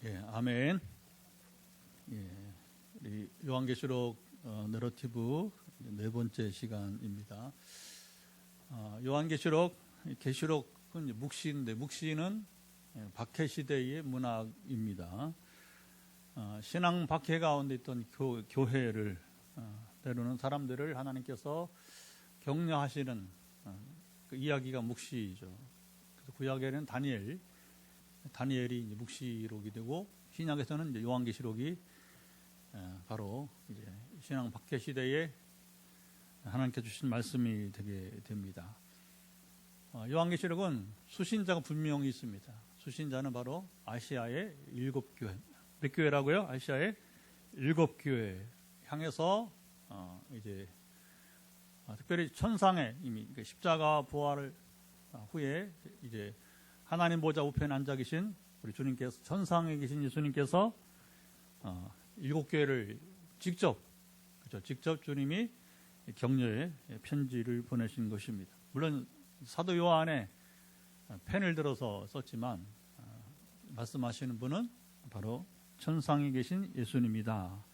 예, 아멘. 예, 우리 요한계시록 내러티브 네 번째 시간입니다. 요한계시록, 계시록은 이제 묵시인데, 묵시는 박해 시대의 문학입니다. 신앙 박해 가운데 있던 교회를 때로는 사람들을 하나님께서 격려하시는 그 이야기가 묵시죠. 그래서 구약에는 다니엘이 이제 묵시록이 되고, 신약에서는 이제 요한계시록이 바로 이제 신앙 박해 시대에 하나님께 주신 말씀이 되게 됩니다. 요한계시록은 수신자가 분명히 있습니다. 수신자는 바로 아시아의 7교회. 몇 교회라고요? 아시아의 7교회 향해서 이제 특별히 천상에 이미 십자가 부활을 후에 이제 하나님 보좌 우편에 앉아 계신 우리 주님께서, 천상에 계신 예수님께서 7교회를 직접 주님이 격려의 편지를 보내신 것입니다. 물론 사도 요한의 펜을 들어서 썼지만 말씀하시는 분은 바로 천상에 계신 예수님이다.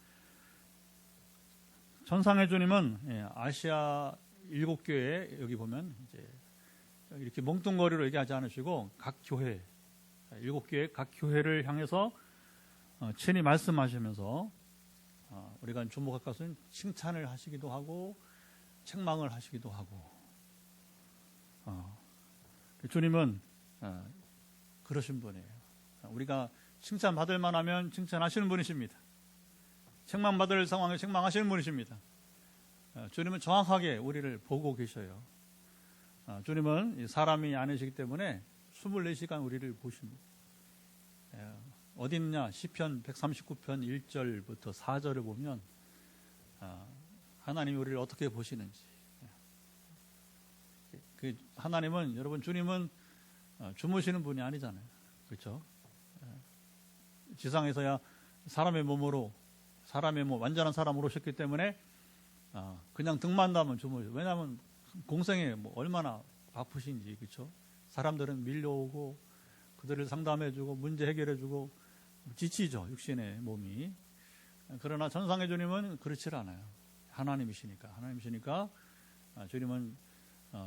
천상의 주님은 아시아 7교회, 여기 보면 이제 이렇게 멍뚱거리로 얘기하지 않으시고 각 교회, 7교회 각 교회를 향해서 친히 말씀하시면서 우리가 주목할 것은 칭찬을 하시기도 하고 책망을 하시기도 하고, 주님은 그러신 분이에요. 우리가 칭찬받을 만하면 칭찬하시는 분이십니다. 책망받을 상황에 책망하시는 분이십니다. 주님은 정확하게 우리를 보고 계셔요. 주님은 사람이 아니시기 때문에 24시간 우리를 보십니다. 어디 있냐? 시편 139편 1절부터 4절을 보면 하나님이 우리를 어떻게 보시는지. 그 하나님은, 여러분, 주님은 주무시는 분이 아니잖아요. 그렇죠? 지상에서야 사람의 몸, 완전한 사람으로 오셨기 때문에 그냥 등만 나면 주무셔요. 왜냐하면 공생에 얼마나 바쁘신지. 그렇죠? 사람들은 밀려오고 그들을 상담해주고 문제 해결해주고 지치죠, 육신의 몸이. 그러나 천상의 주님은 그렇지 않아요. 하나님이시니까 주님은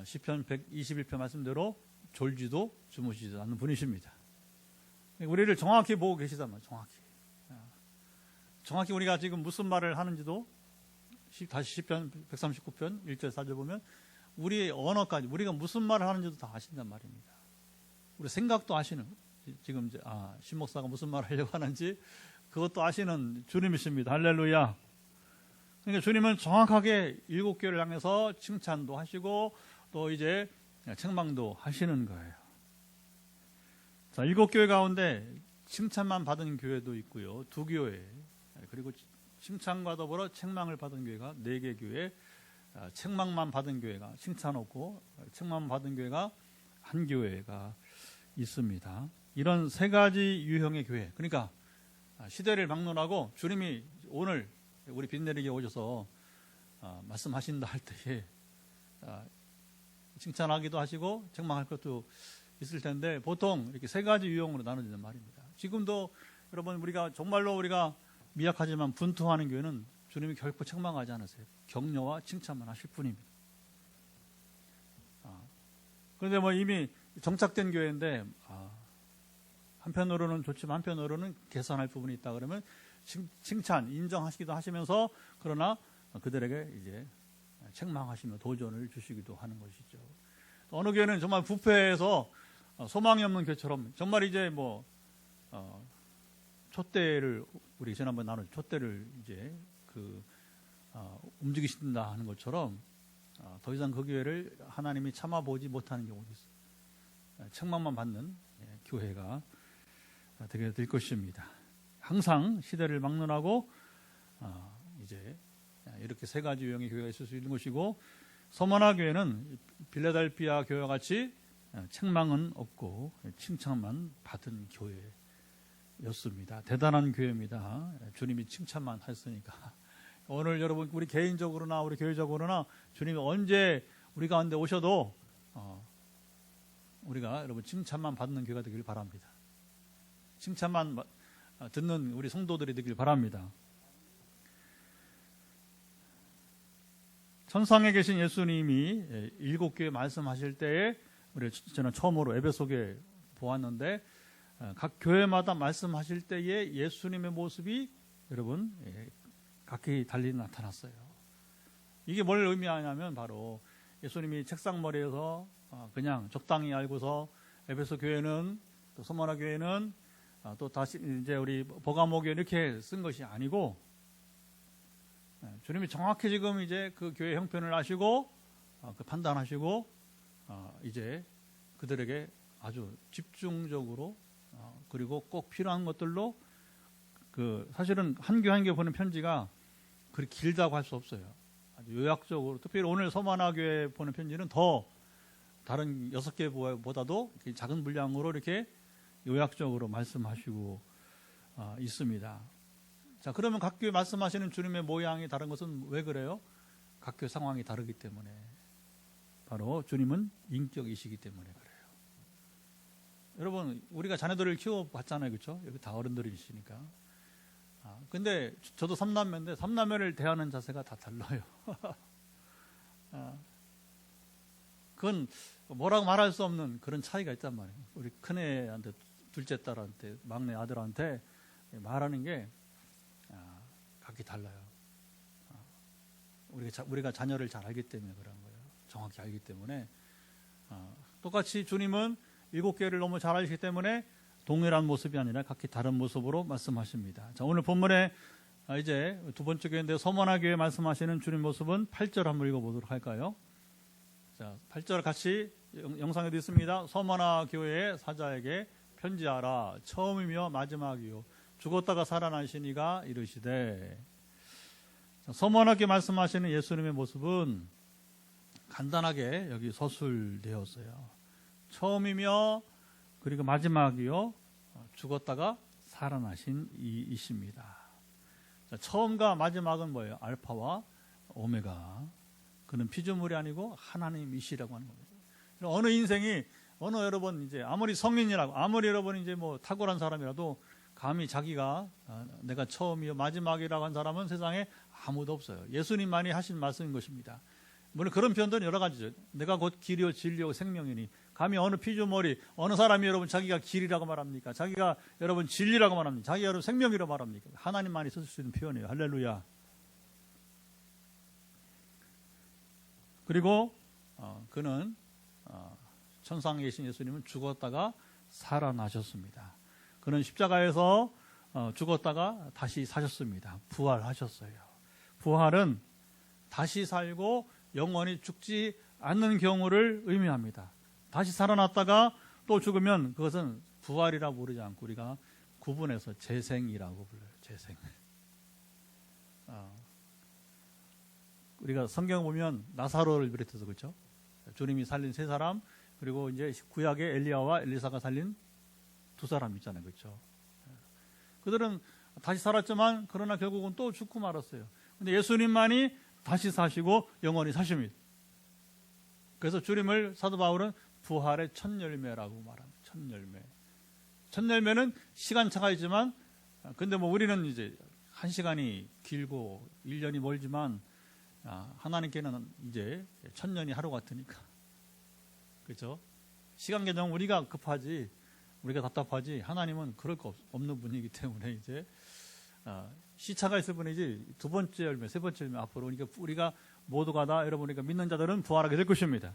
시편 121편 말씀대로 졸지도 주무시지도 않는 분이십니다. 우리를 정확히 보고 계시단 말이에요. 정확히 우리가 지금 무슨 말을 하는지도 다시 시편 139편 1절 4절 보면 우리의 언어까지, 우리가 무슨 말을 하는지도 다 아신단 말입니다. 우리 생각도 아시는, 지금 이제 신 목사가 무슨 말을 하려고 하는지 그것도 아시는 주님이십니다. 할렐루야. 그러니까 주님은 정확하게 7교회를 향해서 칭찬도 하시고 또 이제 책망도 하시는 거예요. 자, 7교회 가운데 칭찬만 받은 교회도 있고요, 2교회, 그리고 칭찬과 더불어 책망을 받은 교회가 4개 교회, 책망만 받은 교회가, 칭찬 없고 책망만 받은 교회가 1교회가 있습니다. 이런 3가지 유형의 교회, 그러니까 시대를 막론하고 주님이 오늘 우리 빛내리게 오셔서 말씀하신다 할 때에 칭찬하기도 하시고 책망할 것도 있을 텐데, 보통 이렇게 3가지 유형으로 나눠진단 말입니다. 지금도 여러분, 우리가 정말로 우리가 미약하지만 분투하는 교회는 주님이 결코 책망하지 않으세요. 격려와 칭찬만 하실 뿐입니다. 그런데 이미 정착된 교회인데 한편으로는 좋지만 한편으로는 개선할 부분이 있다 그러면 칭찬, 인정하시기도 하시면서, 그러나 그들에게 이제 책망하시며 도전을 주시기도 하는 것이죠. 어느 교회는 정말 부패해서 소망이 없는 교회처럼 정말 이제 촛대를, 우리 지난번에 나눈 촛대를 이제 움직이신다 하는 것처럼 더 이상 그 교회를 하나님이 참아보지 못하는 경우도 있어요. 책망만 받는 교회가 되게 될 것입니다. 항상 시대를 막론하고 이제 이렇게 3가지 유형의 교회가 있을 수 있는 것이고, 서머나 교회는 빌라델피아 교회와 같이 책망은 없고 칭찬만 받은 교회였습니다. 대단한 교회입니다. 주님이 칭찬만 했으니까. 오늘 여러분, 우리 개인적으로나 우리 교회적으로나 주님이 언제 우리 가운데 오셔도 우리가 여러분 칭찬만 받는 교회가 되길 바랍니다. 칭찬만 듣는 우리 성도들이 되길 바랍니다. 천상에 계신 예수님이 7교회 말씀하실 때에 저는 처음으로 에베소교회 보았는데 각 교회마다 말씀하실 때에 예수님의 모습이 여러분 각기 달리 나타났어요. 이게 뭘 의미하냐면 바로 예수님이 책상머리에서 그냥 적당히 알고서 에베소 교회는 또 소마나 교회는 또 다시 이제 우리 버가모 교회 이렇게 쓴 것이 아니고 주님이 정확히 지금 이제 그 교회 형편을 아시고 그 판단하시고 이제 그들에게 아주 집중적으로 그리고 꼭 필요한 것들로 그 사실은 한 교 한 교 보는 편지가 그렇게 길다고 할 수 없어요. 아주 요약적으로 특별히 오늘 서만화 교회 보는 편지는 더 다른 6개보다도 작은 분량으로 이렇게 요약적으로 말씀하시고 있습니다. 자, 그러면 각 교회 말씀하시는 주님의 모양이 다른 것은 왜 그래요? 각 교회 상황이 다르기 때문에 바로 주님은 인격이시기 때문에 그래요. 여러분 우리가 자녀들을 키워봤잖아요, 그렇죠? 여기 다 어른들이시니까. 근데 저도 3남매인데 3남매를 대하는 자세가 다 달라요. 그건 뭐라고 말할 수 없는 그런 차이가 있단 말이에요. 우리 큰애한테, 둘째 딸한테, 막내 아들한테 말하는 게 각기 달라요. 우리가 자녀를 잘 알기 때문에 그런 거예요. 정확히 알기 때문에. 똑같이 주님은 7교회를 너무 잘 아시기 때문에 동일한 모습이 아니라 각기 다른 모습으로 말씀하십니다. 자, 오늘 본문에 이제 두 번째 교회인데 서머나 교회 말씀하시는 주님 모습은 8절 한번 읽어보도록 할까요? 자, 8절 같이 영상에도 있습니다. 서머나 교회의 사자에게 편지하라. 처음이며 마지막이요 죽었다가 살아나신 이가 이르시되. 서머나게 말씀하시는 예수님의 모습은 간단하게 여기 서술되었어요. 처음이며 그리고 마지막이요 죽었다가 살아나신 이이십니다. 처음과 마지막은 뭐예요? 알파와 오메가. 그는 피조물이 아니고 하나님이시라고 하는 겁니다. 어느 인생이 어느 여러분 이제 아무리 성인이라고 아무리 여러분 이제 뭐 탁월한 사람이라도 감히 자기가 내가 처음이요 마지막이라고 한 사람은 세상에 아무도 없어요. 예수님만이 하신 말씀인 것입니다. 물론 그런 표현들은 여러 가지죠. 내가 곧 길이요 진리요 생명이니. 감히 어느 피조물이 어느 사람이 여러분 자기가 길이라고 말합니까? 자기가 여러분 진리라고 말합니까? 자기가 여러분 생명이라고 말합니까? 하나님만이 쓸 수 있는 표현이에요. 할렐루야. 그리고 그는 천상에 계신 예수님은 죽었다가 살아나셨습니다. 그는 십자가에서 죽었다가 다시 사셨습니다. 부활하셨어요. 부활은 다시 살고 영원히 죽지 않는 경우를 의미합니다. 다시 살아났다가 또 죽으면 그것은 부활이라고 부르지 않고 우리가 구분해서 재생이라고 불러요. 재생. 우리가 성경 보면 나사로를 비롯해서 그렇죠. 주님이 살린 3사람 그리고 이제 구약의 엘리야와 엘리사가 살린 2사람 있잖아요, 그렇죠. 그들은 다시 살았지만 그러나 결국은 또 죽고 말았어요. 근데 예수님만이 다시 사시고 영원히 사십니다. 그래서 주님을 사도 바울은 부활의 첫 열매라고 말합니다. 첫 열매. 첫 열매는 시간차가 있지만 근데 뭐 우리는 이제 1시간이 길고 1년이 멀지만 하나님께는 이제 1000년이 하루 같으니까. 그렇죠? 시간 개념은 우리가 급하지 우리가 답답하지 하나님은 그럴 거 없는 분이기 때문에 이제 시차가 있을 뿐이지 두 번째 열매, 세 번째 열매 앞으로 그러니까 우리가 모두가 다 여러분 우리가 믿는 자들은 부활하게 될 것입니다.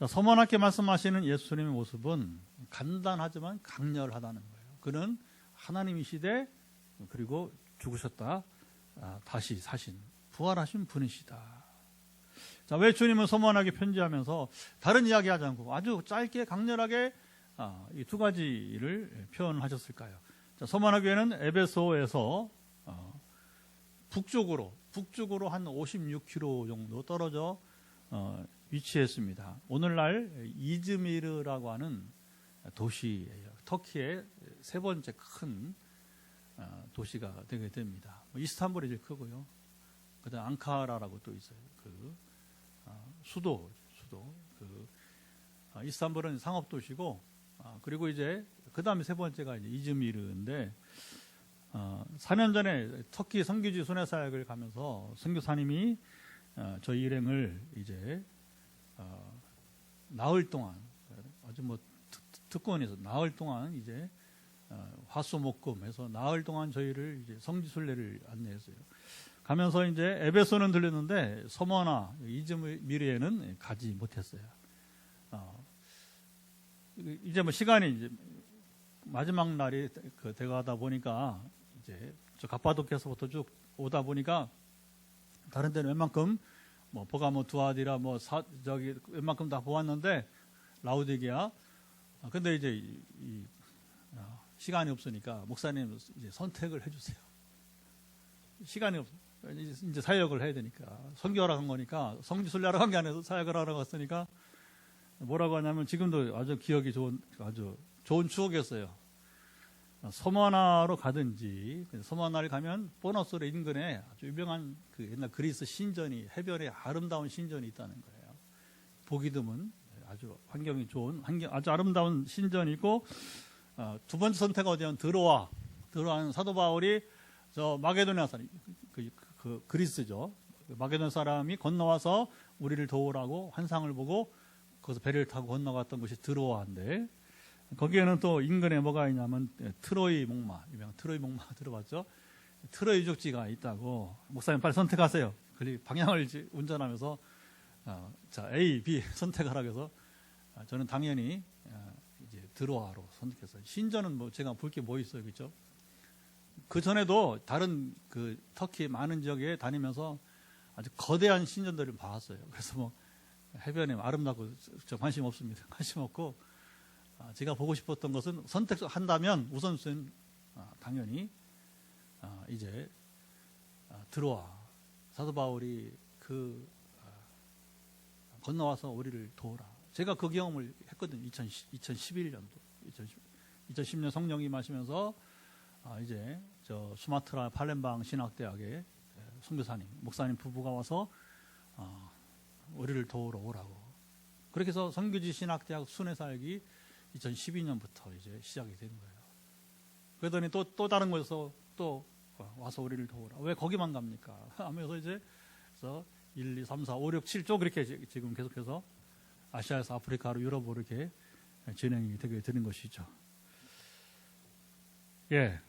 서머나께 말씀하시는 예수님의 모습은 간단하지만 강렬하다는 거예요. 그는 하나님이시되 그리고 죽으셨다 다시 사신 부활하신 분이시다. 자, 왜 주님은 서머나게 편지하면서 다른 이야기 하지 않고 아주 짧게 강렬하게 이 두 가지를 표현하셨을까요? 자, 서머나 교회는 에베소에서 북쪽으로 한 56km 정도 떨어져 위치했습니다. 오늘날 이즈미르라고 하는 도시예요. 터키의 3번째 큰 도시가 되게 됩니다. 이스탄불이 제일 크고요. 그다음 앙카라라고 또 있어요. 그 수도 이스탄불은 상업도시고, 그리고 이제 그 다음에 세 번째가 이제 이즈미르인데, 4년 전에 터키 선교지 순회사역을 가면서 선교사님이 저희 일행을 이제 나흘 동안, 아주 뭐 특권에서 나흘 동안 이제 화수목금 해서 나흘 동안 저희를 이제 성지순례를 안내했어요. 가면서 이제 에베소는 들렸는데 서머나 이즈미르에는 가지 못했어요. 이제 뭐 시간이 이제 마지막 날이 돼가다 보니까 이제 저 갑바도키아서부터 쭉 오다 보니까 다른 데는 웬만큼 뭐 버가모 두아디라 뭐 저기 웬만큼 다 보았는데 라우디게아 근데 이제 시간이 없으니까 목사님 이제 선택을 해주세요. 시간이 없 이제 사역을 해야 되니까 선교하러 간 거니까 성지순례하러 간 게 아니라 사역을 하러 갔으니까 뭐라고 하냐면 지금도 아주 기억이 좋은 아주 좋은 추억이었어요. 서머나로 가든지 서머나를 가면 보너스로 인근에 아주 유명한 그 옛날 그리스 신전이 해변에 아름다운 신전이 있다는 거예요. 보기 드문 아주 환경이 좋은 아주 아름다운 신전이 있고 두 번째 선택은 어디냐면 드로아는 사도 바울이 저 마게도냐 사람 그 그리스죠. 마게도냐 사람이 건너와서 우리를 도우라고 환상을 보고 거기서 배를 타고 건너갔던 곳이 드로아인데 거기에는 또 인근에 뭐가 있냐면 트로이 목마 유명한 트로이 목마 들어봤죠? 트로이 유적지가 있다고 목사님 빨리 선택하세요. 방향을 운전하면서 자 A, B 선택하라고 해서 저는 당연히 이제 드로아로 선택했어요. 신전은 뭐 제가 볼 게 뭐 있어요, 그렇죠? 그 전에도 다른 그 터키 많은 지역에 다니면서 아주 거대한 신전들을 봤어요. 그래서 뭐 해변에 아름답고 저 관심 없습니다. 관심 없고 제가 보고 싶었던 것은 선택한다면 우선순위는 당연히 이제 드로아 사도 바울이 그 건너와서 우리를 도우라. 제가 그 경험을 했거든요. 2011년도 2010년 성령이 마시면서 이제 저 수마트라 팔렘방 신학대학에 선교사님 목사님 부부가 와서 우리를 도우러 오라고. 그렇게 해서 선교지 신학대학 순회사역이 2012년부터 이제 시작이 된 거예요. 그러더니 또 다른 곳에서 또 와서 우리를 도우라. 왜 거기만 갑니까? 하면서 이제 그래서 1, 2, 3, 4, 5, 6, 7쪽 그렇게 지금 계속해서 아시아에서 아프리카로 유럽으로 이렇게 진행이 되게 되는 것이죠. 예.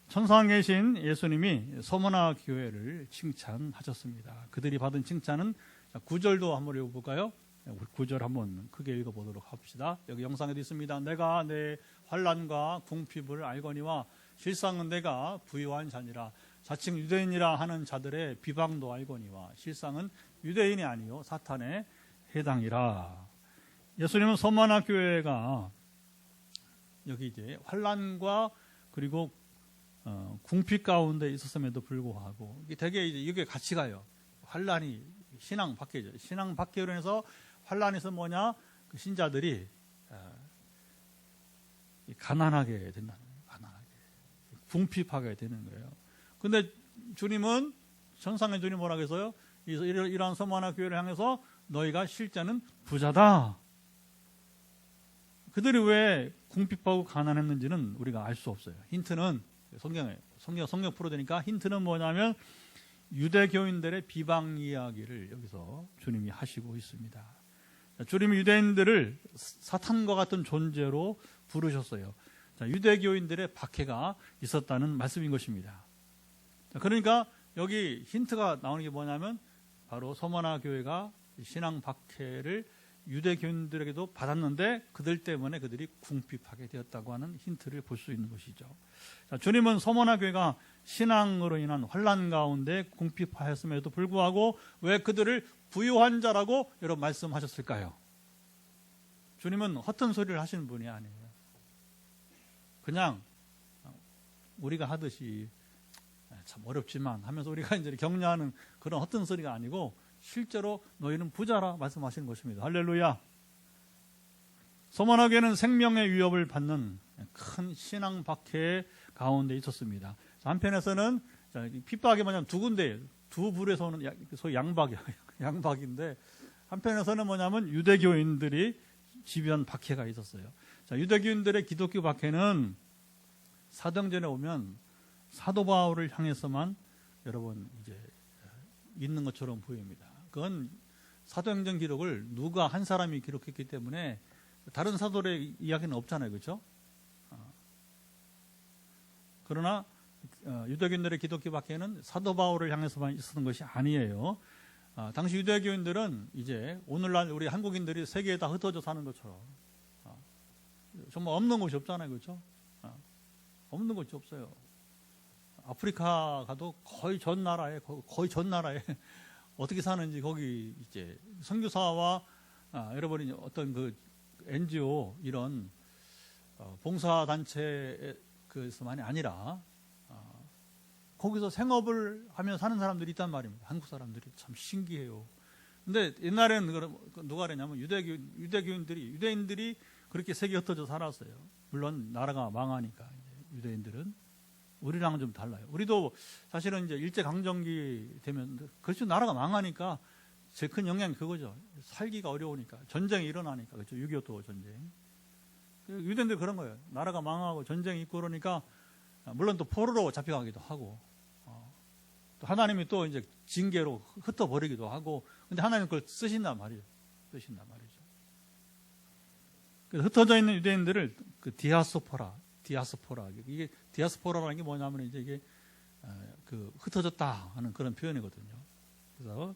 천상에 계신 예수님이 서머나 교회를 칭찬하셨습니다. 그들이 받은 칭찬은 9절도 한번 읽어볼까요? 9절 한번 크게 읽어보도록 합시다. 여기 영상에도 있습니다. 내가 내 환난과 궁핍을 알거니와 실상은 내가 부유한 자니라. 자칭 유대인이라 하는 자들의 비방도 알거니와 실상은 유대인이 아니요 사탄의 해당이라. 예수님은 서머나 교회가 여기 이제 환난과 그리고 궁핍 가운데 있었음에도 불구하고 되게 이게 같이 가요. 환난이 신앙 밖에죠. 신앙 밖으로 해서 환난에서 뭐냐? 그 신자들이 가난하게 된다는 거예요. 가난하게 궁핍하게 되는 거예요. 근데 주님은 천상의 주님 뭐라고 해서요? 이러한 서머나 교회를 향해서 너희가 실제는 부자다. 그들이 왜 궁핍하고 가난했는지는 우리가 알 수 없어요. 힌트는 성경 풀어되니까 힌트는 뭐냐면 유대교인들의 비방 이야기를 여기서 주님이 하시고 있습니다. 주님이 유대인들을 사탄과 같은 존재로 부르셨어요. 유대교인들의 박해가 있었다는 말씀인 것입니다. 그러니까 여기 힌트가 나오는 게 뭐냐면 바로 서머나 교회가 신앙 박해를 유대교인들에게도 받았는데 그들 때문에 그들이 궁핍하게 되었다고 하는 힌트를 볼 수 있는 것이죠. 주님은 서머나 교회가 신앙으로 인한 환난 가운데 궁핍하였음에도 불구하고 왜 그들을 부유한 자라고 여러분 말씀하셨을까요? 주님은 허튼 소리를 하시는 분이 아니에요. 그냥 우리가 하듯이 참 어렵지만 하면서 우리가 이제 격려하는 그런 허튼 소리가 아니고 실제로 너희는 부자라 말씀하시는 것입니다. 할렐루야. 서머나 교회는 생명의 위협을 받는 큰 신앙 박해 가운데 있었습니다. 한편에서는 핍박이 뭐냐면 두 군데, 두 불에서 오는 소위 양박이에요. 양박인데 한편에서는 뭐냐면 유대교인들이 지배한 박해가 있었어요. 자, 유대교인들의 기독교 박해는 사도행전에 오면 사도 바울을 향해서만 여러분 이제 있는 것처럼 보입니다. 그건 사도행전 기록을 누가 한 사람이 기록했기 때문에 다른 사도의 이야기는 없잖아요, 그렇죠? 그러나 유대교인들의 기독교 박해는 사도 바울을 향해서만 있었던 것이 아니에요. 당시 유대교인들은 이제 오늘날 우리 한국인들이 세계에 다 흩어져 사는 것처럼 정말 없는 곳이 없잖아요, 그렇죠? 없는 곳이 없어요. 아프리카 가도 거의 전 나라에 어떻게 사는지 거기 이제 선교사와 여러분이 어떤 그 NGO 이런 봉사단체에서만이 아니라 거기서 생업을 하며 사는 사람들이 있단 말입니다. 한국 사람들이 참 신기해요. 근데 옛날에는 누가 그랬냐면 유대인들이 그렇게 세계 흩어져 살았어요. 물론 나라가 망하니까 유대인들은 우리랑은 좀 달라요. 우리도 사실은 이제 일제 강점기 되면 그렇죠. 나라가 망하니까 제일 큰 영향이 그거죠. 살기가 어려우니까 전쟁이 일어나니까 그렇죠. 6.25 전쟁. 유대인들 그런 거예요. 나라가 망하고 전쟁이 있고 그러니까 물론 또 포로로 잡혀가기도 하고 또 하나님이 또 이제 징계로 흩어버리기도 하고 근데 하나님 그걸 쓰신단 말이죠. 그래서 흩어져 있는 유대인들을 그 디아스포라 이게 디아스포라라는 게 뭐냐면 이제 이게 그 흩어졌다 하는 그런 표현이거든요. 그래서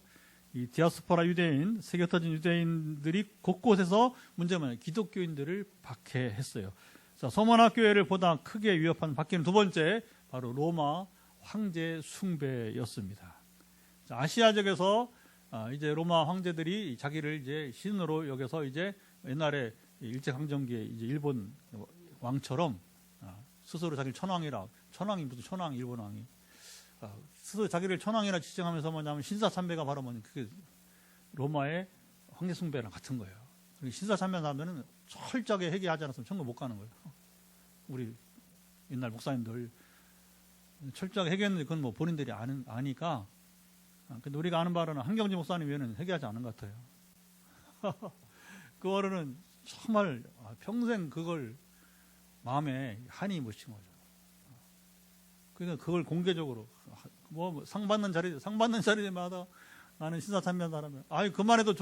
이 디아스포라 유대인, 세계 흩어진 유대인들이 곳곳에서 문제는 기독교인들을 박해했어요. 자, 서머나 교회를 보다 크게 위협한 박해는 두 번째 바로 로마 황제 숭배였습니다. 자, 아시아적에서 이제 로마 황제들이 자기를 이제 신으로 여겨서 이제 옛날에 일제 강점기에 이제 일본 왕처럼 스스로 자기를 천왕이 무슨 천왕 일본 왕이 스스로 자기를 천왕이라 지칭하면서 뭐냐면 신사참배가 바로 뭐냐 그게 로마의 황제 숭배랑 같은 거예요. 신사참배하면은 철저하게 회개하지 않았으면 천국 못 가는 거예요. 우리 옛날 목사님들 철저하게 회개했는데 그건 뭐 본인들이 아니까. 근데 우리가 아는 바로는 한경지 목사님 외에는 회개하지 않은 것 같아요. 그 어른은 정말 평생 그걸 마음에 한이 묻힌 거죠. 그러니까 그걸 공개적으로 뭐 상 받는 자리마다 나는 신사참배한 사람이야. 그만해도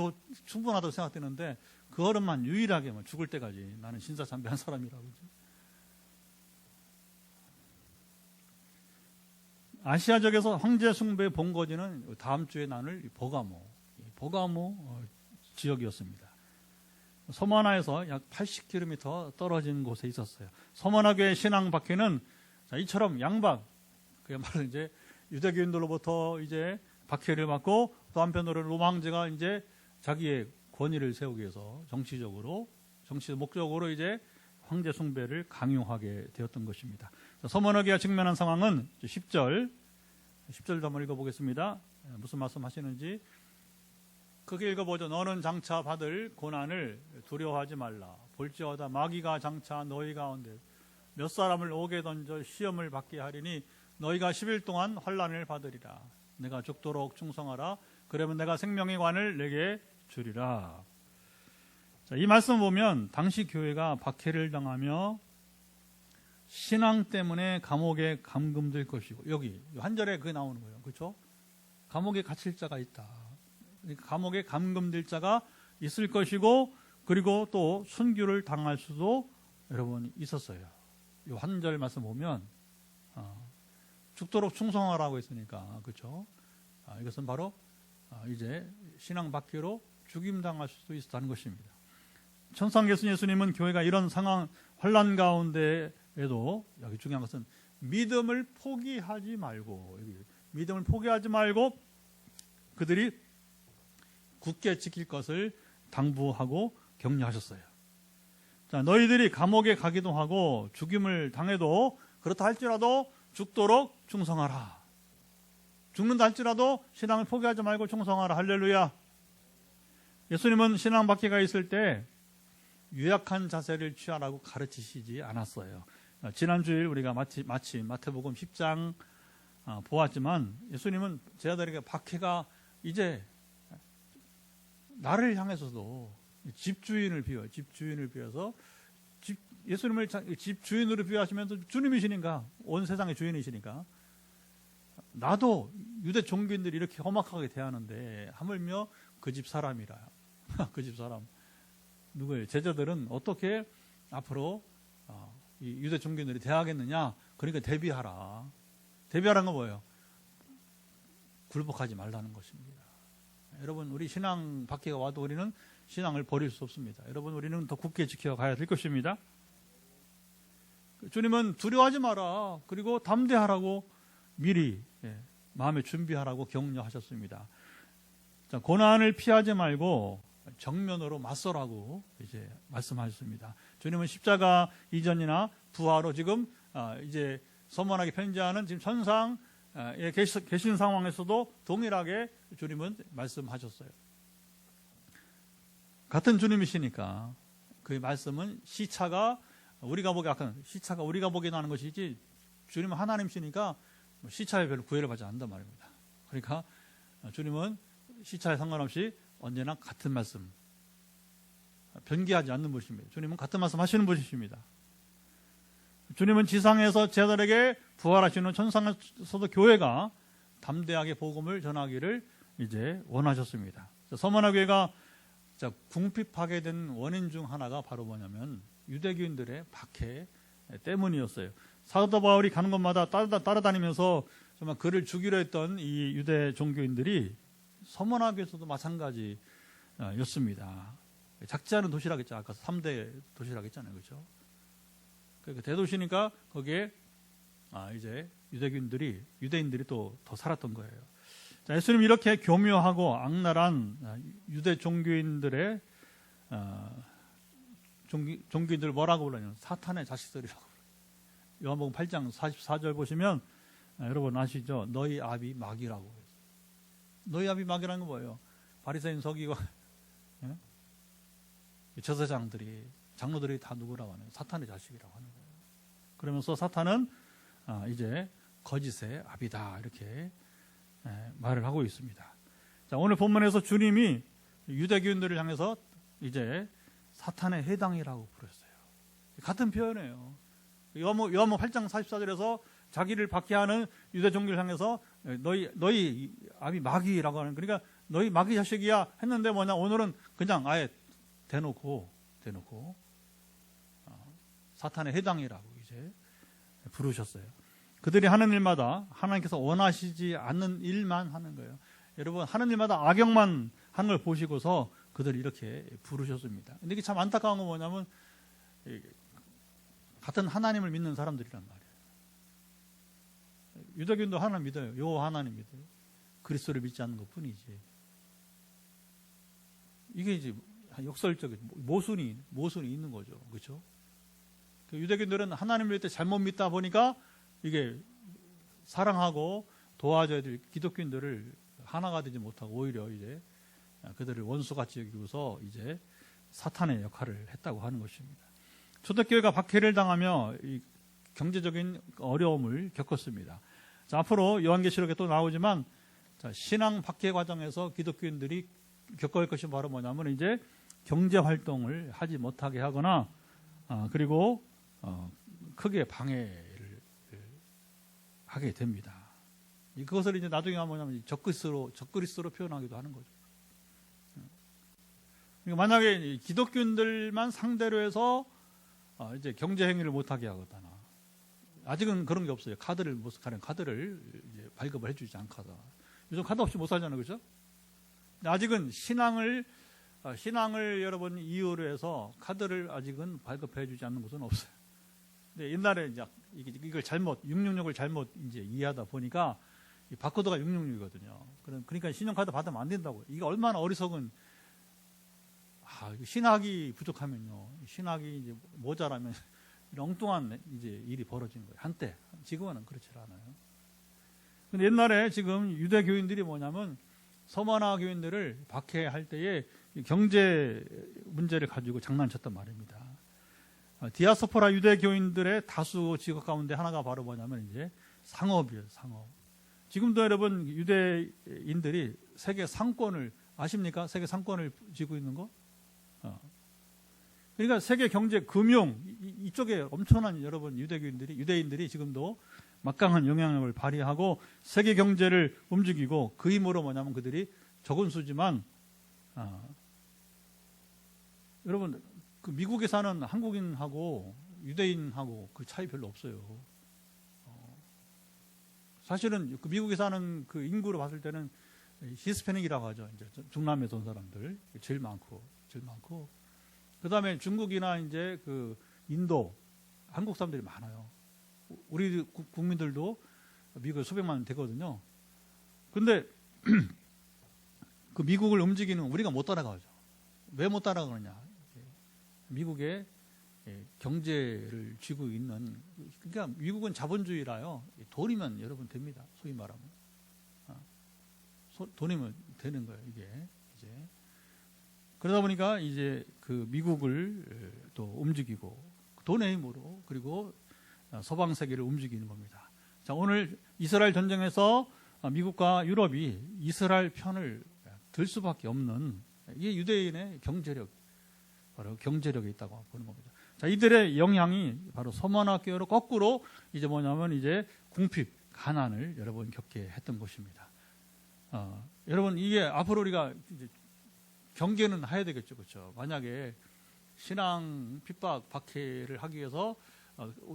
충분하다고 생각되는데 그 어른만 유일하게 죽을 때까지 나는 신사참배한 사람이라고. 아시아적에서 황제 숭배 본거지는 다음 주에 나눌 버가모 지역이었습니다. 서머나에서 약 80km 떨어진 곳에 있었어요. 서머나교의 신앙 박해는 이처럼 양박, 그야말로 이제 유대교인들로부터 이제 박해를 받고 또 한편으로는 로마 황제가 이제 자기의 권위를 세우기 위해서 정치적 목적으로 이제 황제 숭배를 강요하게 되었던 것입니다. 서머나교가 직면한 상황은 10절도 한번 읽어보겠습니다. 무슨 말씀 하시는지 크게 읽어보죠. 너는 장차 받을 고난을 두려워하지 말라. 볼지어다 마귀가 장차 너희 가운데 몇 사람을 옥에 던져 시험을 받게 하리니 너희가 10일 동안 환난을 받으리라. 내가 죽도록 충성하라. 그러면 내가 생명의 관을 내게 주리라. 자, 이 말씀 보면 당시 교회가 박해를 당하며 신앙 때문에 감옥에 감금될 것이고 여기 한 절에 그게 나오는 거예요. 그렇죠? 감옥에 갇힐 자가 있다. 감옥에 감금될 자가 있을 것이고 그리고 또 순교를 당할 수도 여러분 있었어요. 이 한 절 말씀 보면 죽도록 충성하라고 했으니까 그렇죠? 이것은 바로 이제 신앙 박해로 죽임 당할 수도 있었다는 것입니다. 천상 예수님은 교회가 이런 상황 환난 가운데에도 여기 중요한 것은 믿음을 포기하지 말고 그들이 굳게 지킬 것을 당부하고 격려하셨어요. 자, 너희들이 감옥에 가기도 하고 죽임을 당해도 그렇다 할지라도 죽도록 충성하라. 죽는다 할지라도 신앙을 포기하지 말고 충성하라. 할렐루야. 예수님은 신앙 박해가 있을 때 유약한 자세를 취하라고 가르치시지 않았어요. 지난주일 우리가 마침 마태복음 10장 보았지만 예수님은 제자들에게 박해가 이제 나를 향해서도 집주인을 비워서 예수님을 집주인으로 비유하시면서 주님이시니까, 온 세상의 주인이시니까, 나도 유대 종교인들이 이렇게 험악하게 대하는데 하물며 그 집 사람이라. 그 집 사람 누구예요? 제자들은 어떻게 앞으로 이 유대 종교인들이 대하겠느냐? 그러니까 대비하라는 건 뭐예요? 굴복하지 말라는 것입니다. 여러분, 우리 신앙 박해가 와도 우리는 신앙을 버릴 수 없습니다. 여러분, 우리는 더 굳게 지켜가야 될 것입니다. 주님은 두려워하지 마라. 그리고 담대하라고 미리 마음에 준비하라고 격려하셨습니다. 자, 고난을 피하지 말고 정면으로 맞서라고 이제 말씀하셨습니다. 주님은 십자가 이전이나 부하로 지금 이제 서문하게 편지하는 지금 천상에 계신 상황에서도 동일하게 주님은 말씀하셨어요. 같은 주님이시니까 그 말씀은 시차가 우리가 보기에 나는 것이지, 주님은 하나님이시니까 시차에 별로 구애를 받지 않는단 말입니다. 그러니까 주님은 시차에 상관없이 언제나 같은 말씀, 변기하지 않는 분이십니다. 주님은 같은 말씀 하시는 분이십니다. 주님은 지상에서 제자들에게 부활하시는 천상에서도 교회가 담대하게 복음을 전하기를 이제 원하셨습니다. 서머나 교회가 궁핍하게 된 원인 중 하나가 바로 뭐냐면 유대교인들의 박해 때문이었어요. 사도 바울이 가는 곳마다 따라다니면서 정말 그를 죽이려 했던 이 유대 종교인들이 서머나 교회에서도 마찬가지였습니다. 작지 않은 도시라고 했죠. 아까 3대 도시라고 했잖아요. 그렇죠? 그러니까 대도시니까 거기에 이제 유대인들이 또 더 살았던 거예요. 자, 예수님 이렇게 교묘하고 악랄한 유대 종교인들의 종교인들을 뭐라고 불러요? 사탄의 자식들이라고. 요한복음 8장 44절 보시면 여러분 아시죠? 너희 아비 마귀라고 했어요. 너희 아비 마귀라는 건 뭐예요? 바리새인 서기관, 제사장들이, 장로들이 다 누구라고 하나요? 사탄의 자식이라고 하는 거예요. 그러면서 사탄은 이제 거짓의 아비다, 이렇게 말을 하고 있습니다. 자, 오늘 본문에서 주님이 유대교인들을 향해서 이제 사탄의 해당이라고 부르셨어요. 같은 표현이에요. 요한복음 8장 44절에서 자기를 박해하는 유대 종교를 향해서 너희 아비 마귀라고 하는, 그러니까 너희 마귀 자식이야 했는데 뭐냐, 오늘은 그냥 아예 대놓고 사탄의 해당이라고 이제 부르셨어요. 그들이 하는 일마다 하나님께서 원하시지 않는 일만 하는 거예요. 여러분, 하는 일마다 악역만 하는 걸 보시고서 그들이 이렇게 부르셨습니다. 근데 이게 참 안타까운 건 뭐냐면 같은 하나님을 믿는 사람들이란 말이에요. 유대교인도 하나님 믿어요. 여호와 하나님 믿어요. 그리스도를 믿지 않는 것 뿐이지. 이게 이제 역설적인 모순이 있는 거죠. 그렇죠? 유대교인들은 하나님을 믿을 때 잘못 믿다 보니까 이게 사랑하고 도와줘야 될 기독교인들을 하나가 되지 못하고 오히려 이제 그들을 원수같이 여기고서 이제 사탄의 역할을 했다고 하는 것입니다. 초대교회가 박해를 당하며 이 경제적인 어려움을 겪었습니다. 자, 앞으로 요한계시록에 또 나오지만, 자, 신앙 박해 과정에서 기독교인들이 겪을 것이 바로 뭐냐면 이제 경제 활동을 하지 못하게 하거나 그리고 크게 방해를 하게 됩니다. 그것을 이제 나중에 뭐냐면 적그리스도로 표현하기도 하는 거죠. 그러니까 만약에 기독교인들만 상대로 해서 이제 경제 행위를 못하게 하거나, 아직은 그런 게 없어요. 카드를 이제 발급을 해주지 않거나. 요즘 카드 없이 못 살잖아요, 그렇죠? 아직은 신앙을 여러분 이유로 해서 카드를 아직은 발급해주지 않는 곳은 없어요. 근데 옛날에 이제 이걸 666을 잘못 이제 이해하다 보니까 이 바코드가 666이거든요. 그러니까 신용카드 받으면 안 된다고. 이게 얼마나 어리석은, 신학이 부족하면요, 신학이 이제 모자라면 엉뚱한 이제 일이 벌어지는 거예요. 한때. 지금은 그렇지 않아요. 근데 옛날에 지금 유대교인들이 뭐냐면 서머나 교인들을 박해할 때에 경제 문제를 가지고 장난쳤단 말입니다. 디아스포라 유대교인들의 다수 직업 가운데 하나가 바로 뭐냐면 이제 상업이에요, 상업. 지금도 여러분 유대인들이 세계 상권을 아십니까? 세계 상권을 쥐고 있는 거. 그러니까 세계 경제, 금융 이쪽에 엄청난 여러분 유대인들이 지금도 막강한 영향력을 발휘하고 세계 경제를 움직이고 그 힘으로 뭐냐면 그들이 적은 수지만 여러분 그 미국에 사는 한국인하고 유대인하고 그 차이 별로 없어요. 사실은 그 미국에 사는 그 인구로 봤을 때는 히스패닉이라고 하죠. 이제 중남미에서 온 사람들 제일 많고. 그 다음에 중국이나 이제 그 인도, 한국 사람들이 많아요. 우리 국민들도 미국에 수백만 명 되거든요. 근데 그 미국을 움직이는 우리가 못 따라가죠. 왜 못 따라가느냐? 미국의 경제를 쥐고 있는, 그러니까 미국은 자본주의라요. 돈이면 여러분 됩니다. 소위 말하면. 돈이면 되는 거예요, 이게. 이제. 그러다 보니까 이제 그 미국을 또 움직이고 돈의 힘으로 그리고 서방 세계를 움직이는 겁니다. 자, 오늘 이스라엘 전쟁에서 미국과 유럽이 이스라엘 편을 들 수밖에 없는 이게 유대인의 경제력, 바로 경제력에 있다고 보는 겁니다. 자, 이들의 영향이 바로 서머나교회로 거꾸로 이제 뭐냐면 이제 궁핍, 가난을 여러분 겪게 했던 것입니다. 여러분 이게 앞으로 우리가 이제 경계는 해야 되겠죠, 그렇죠? 만약에 신앙 핍박, 박해를 하기 위해서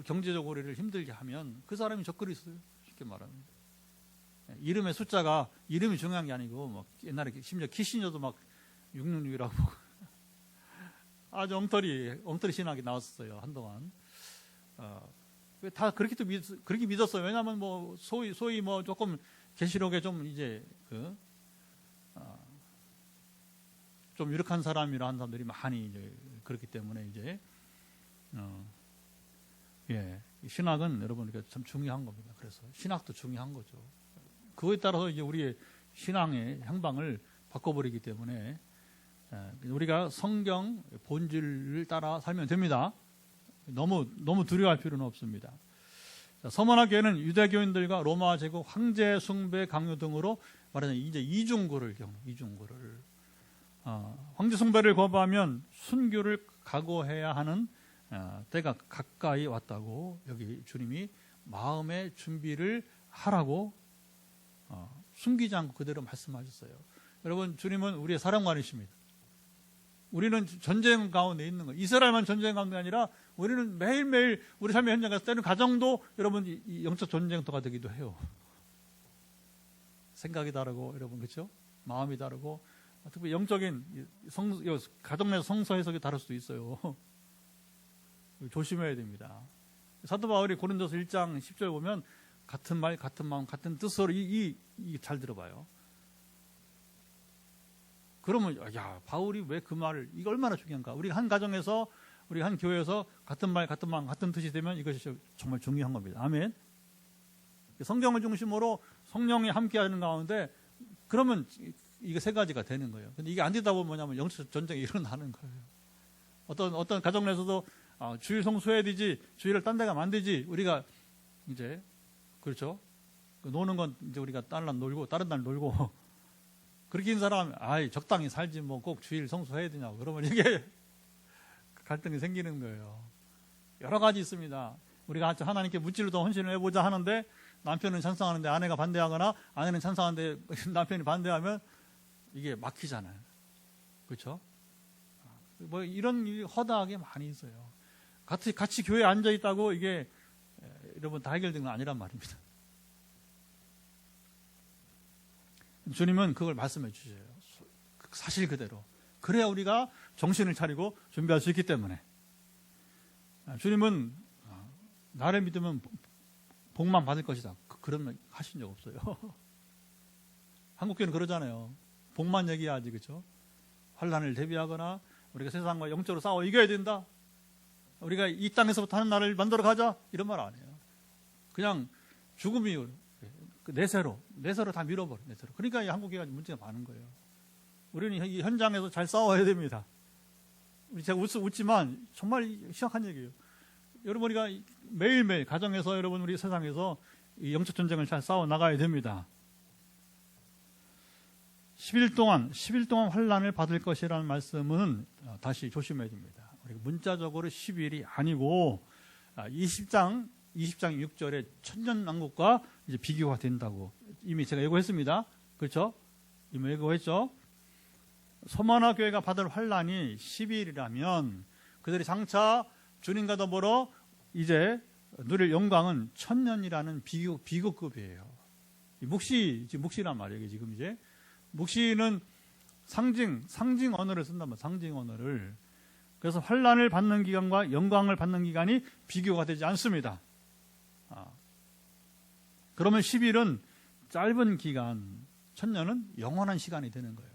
경제적으로 우리를 힘들게 하면 그 사람이 적그리스도예요, 쉽게 말하면. 이름의 숫자가 이름이 중요한 게 아니고 뭐 옛날에 심지어 키시녀도 막 666이라고 아주 엉터리 신학이 나왔었어요, 한동안. 다 그렇게 그렇게 믿었어요. 왜냐하면 뭐 소위 뭐 조금 계시록에 좀 이제 좀 유력한 사람이라 한 사람들이 많이 이제 그렇기 때문에 이제 신학은 여러분 참 중요한 겁니다. 그래서 신학도 중요한 거죠. 그거에 따라서 이제 우리의 신앙의 향방을 바꿔버리기 때문에 우리가 성경 본질을 따라 살면 됩니다. 너무 두려워할 필요는 없습니다. 서머나 교회는 유대교인들과 로마 제국 황제 숭배 강요 등으로 말하자면 이제 이중고를 황제 숭배를 거부하면 순교를 각오해야 하는 때가 가까이 왔다고 여기 주님이 마음의 준비를 하라고 숨기지 않고 그대로 말씀하셨어요. 여러분 주님은 우리의 사랑관이십니다. 우리는 전쟁 가운데 있는 거예요. 이스라엘만 전쟁 가운데 아니라 우리는 매일매일 우리 삶의 현장에서 때는 가정도 여러분 이 영적 전쟁터가 되기도 해요. 생각이 다르고 여러분 그렇죠? 마음이 다르고 특히 영적인 가정 내에서 성서 해석이 다를 수도 있어요. 조심해야 됩니다. 사도 바울이 고린도서 1장 10절 보면 같은 말, 같은 마음, 같은 뜻으로 잘 들어봐요. 그러면 야 바울이 왜 그 말을 이거 얼마나 중요한가? 우리 한 가정에서 우리 한 교회에서 같은 말, 같은 마음, 같은 뜻이 되면 이것이 정말 중요한 겁니다. 아멘. 성경을 중심으로 성령이 함께하는 가운데 그러면 이게 세 가지가 되는 거예요. 근데 이게 안 되다 보면 뭐냐면 영적 전쟁이 일어나는 거예요. 어떤 가정 내에서도 주일 성수해야 되지, 주일을 딴 데 가면 안 되지. 우리가 이제 그렇죠. 노는 건 이제 우리가 다른 날 놀고 다른 날 놀고 그렇게 인 사람 적당히 살지 뭐 꼭 주일 성수해야 되냐고 그러면 이게 갈등이 생기는 거예요. 여러 가지 있습니다. 우리가 하나님께 묻지로도 헌신을 해보자 하는데 남편은 찬성하는데 아내가 반대하거나 아내는 찬성하는데 남편이 반대하면 이게 막히잖아요. 그렇죠? 뭐 이런 일이 허다하게 많이 있어요. 같이 교회에 앉아 있다고 이게 여러분 다 해결된 건 아니란 말입니다. 주님은 그걸 말씀해 주셔요. 사실 그대로. 그래야 우리가 정신을 차리고 준비할 수 있기 때문에. 주님은 나를 믿으면 복만 받을 것이다. 그런 말 하신 적 없어요. 한국교회는 그러잖아요. 복만 얘기하지, 그렇죠? 환난을 대비하거나 우리가 세상과 영적으로 싸워 이겨야 된다. 우리가 이 땅에서부터 하는 나라를 만들어 가자. 이런 말 안 해요. 그냥 죽음이 내세로 다 밀어버려. 내세로. 그러니까 이 한국교회가 문제가 많은 거예요. 우리는 이 현장에서 잘 싸워야 됩니다. 우리 제가 웃지만 정말 심각한 얘기예요. 여러분 우리가 매일매일 가정에서 여러분 우리 세상에서 이 영적 전쟁을 잘 싸워 나가야 됩니다. 10일 동안 환난을 받을 것이라는 말씀은 다시 조심해야 됩니다. 우리가 문자적으로 10일이 아니고 20장 6절에 천년왕국과 이제 비교가 된다고 이미 제가 예고했습니다. 그렇죠? 이미 예고했죠? 서머나 교회가 받을 환난이 10일이라면 그들이 장차 주님과 더불어 이제 누릴 영광은 천년이라는 비교급이에요. 묵시란 말이에요. 지금 이제 묵시는 상징 언어를 쓴단 말이에요. 상징 언어를. 그래서 환난을 받는 기간과 영광을 받는 기간이 비교가 되지 않습니다. 그러면 10일은 짧은 기간, 천년은 영원한 시간이 되는 거예요.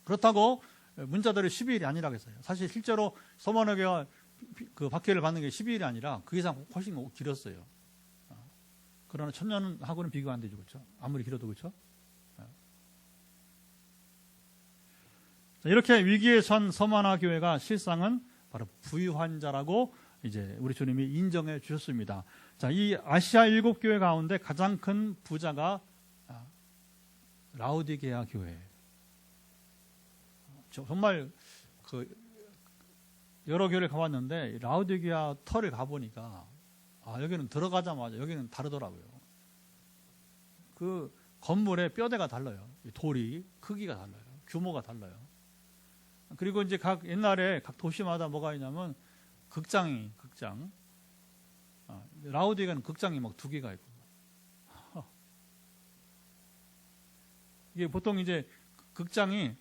그렇다고 문자대로 10일이 아니라고 했어요. 사실 실제로 서머나교가 그 박해를 받는 게 10일이 아니라 그 이상 훨씬 길었어요. 그러나 천년하고는 비교가 안 되죠. 그렇죠? 아무리 길어도 그렇죠? 이렇게 위기에 처한 서머나 교회가 실상은 바로 부유한 자라고 이제 우리 주님이 인정해 주셨습니다. 자, 이 아시아 7교회 가운데 가장 큰 부자가 라우디게아 교회. 정말 그 여러 교회를 가봤는데 라우디게아 터를 가보니까 여기는 들어가자마자 여기는 다르더라고요. 그 건물의 뼈대가 달라요. 돌이 크기가 달라요. 규모가 달라요. 그리고 이제 옛날에 각 도시마다 뭐가 있냐면 극장. 라우디게아는 극장이 막 2개가 있고. 이게 보통 이제 극장이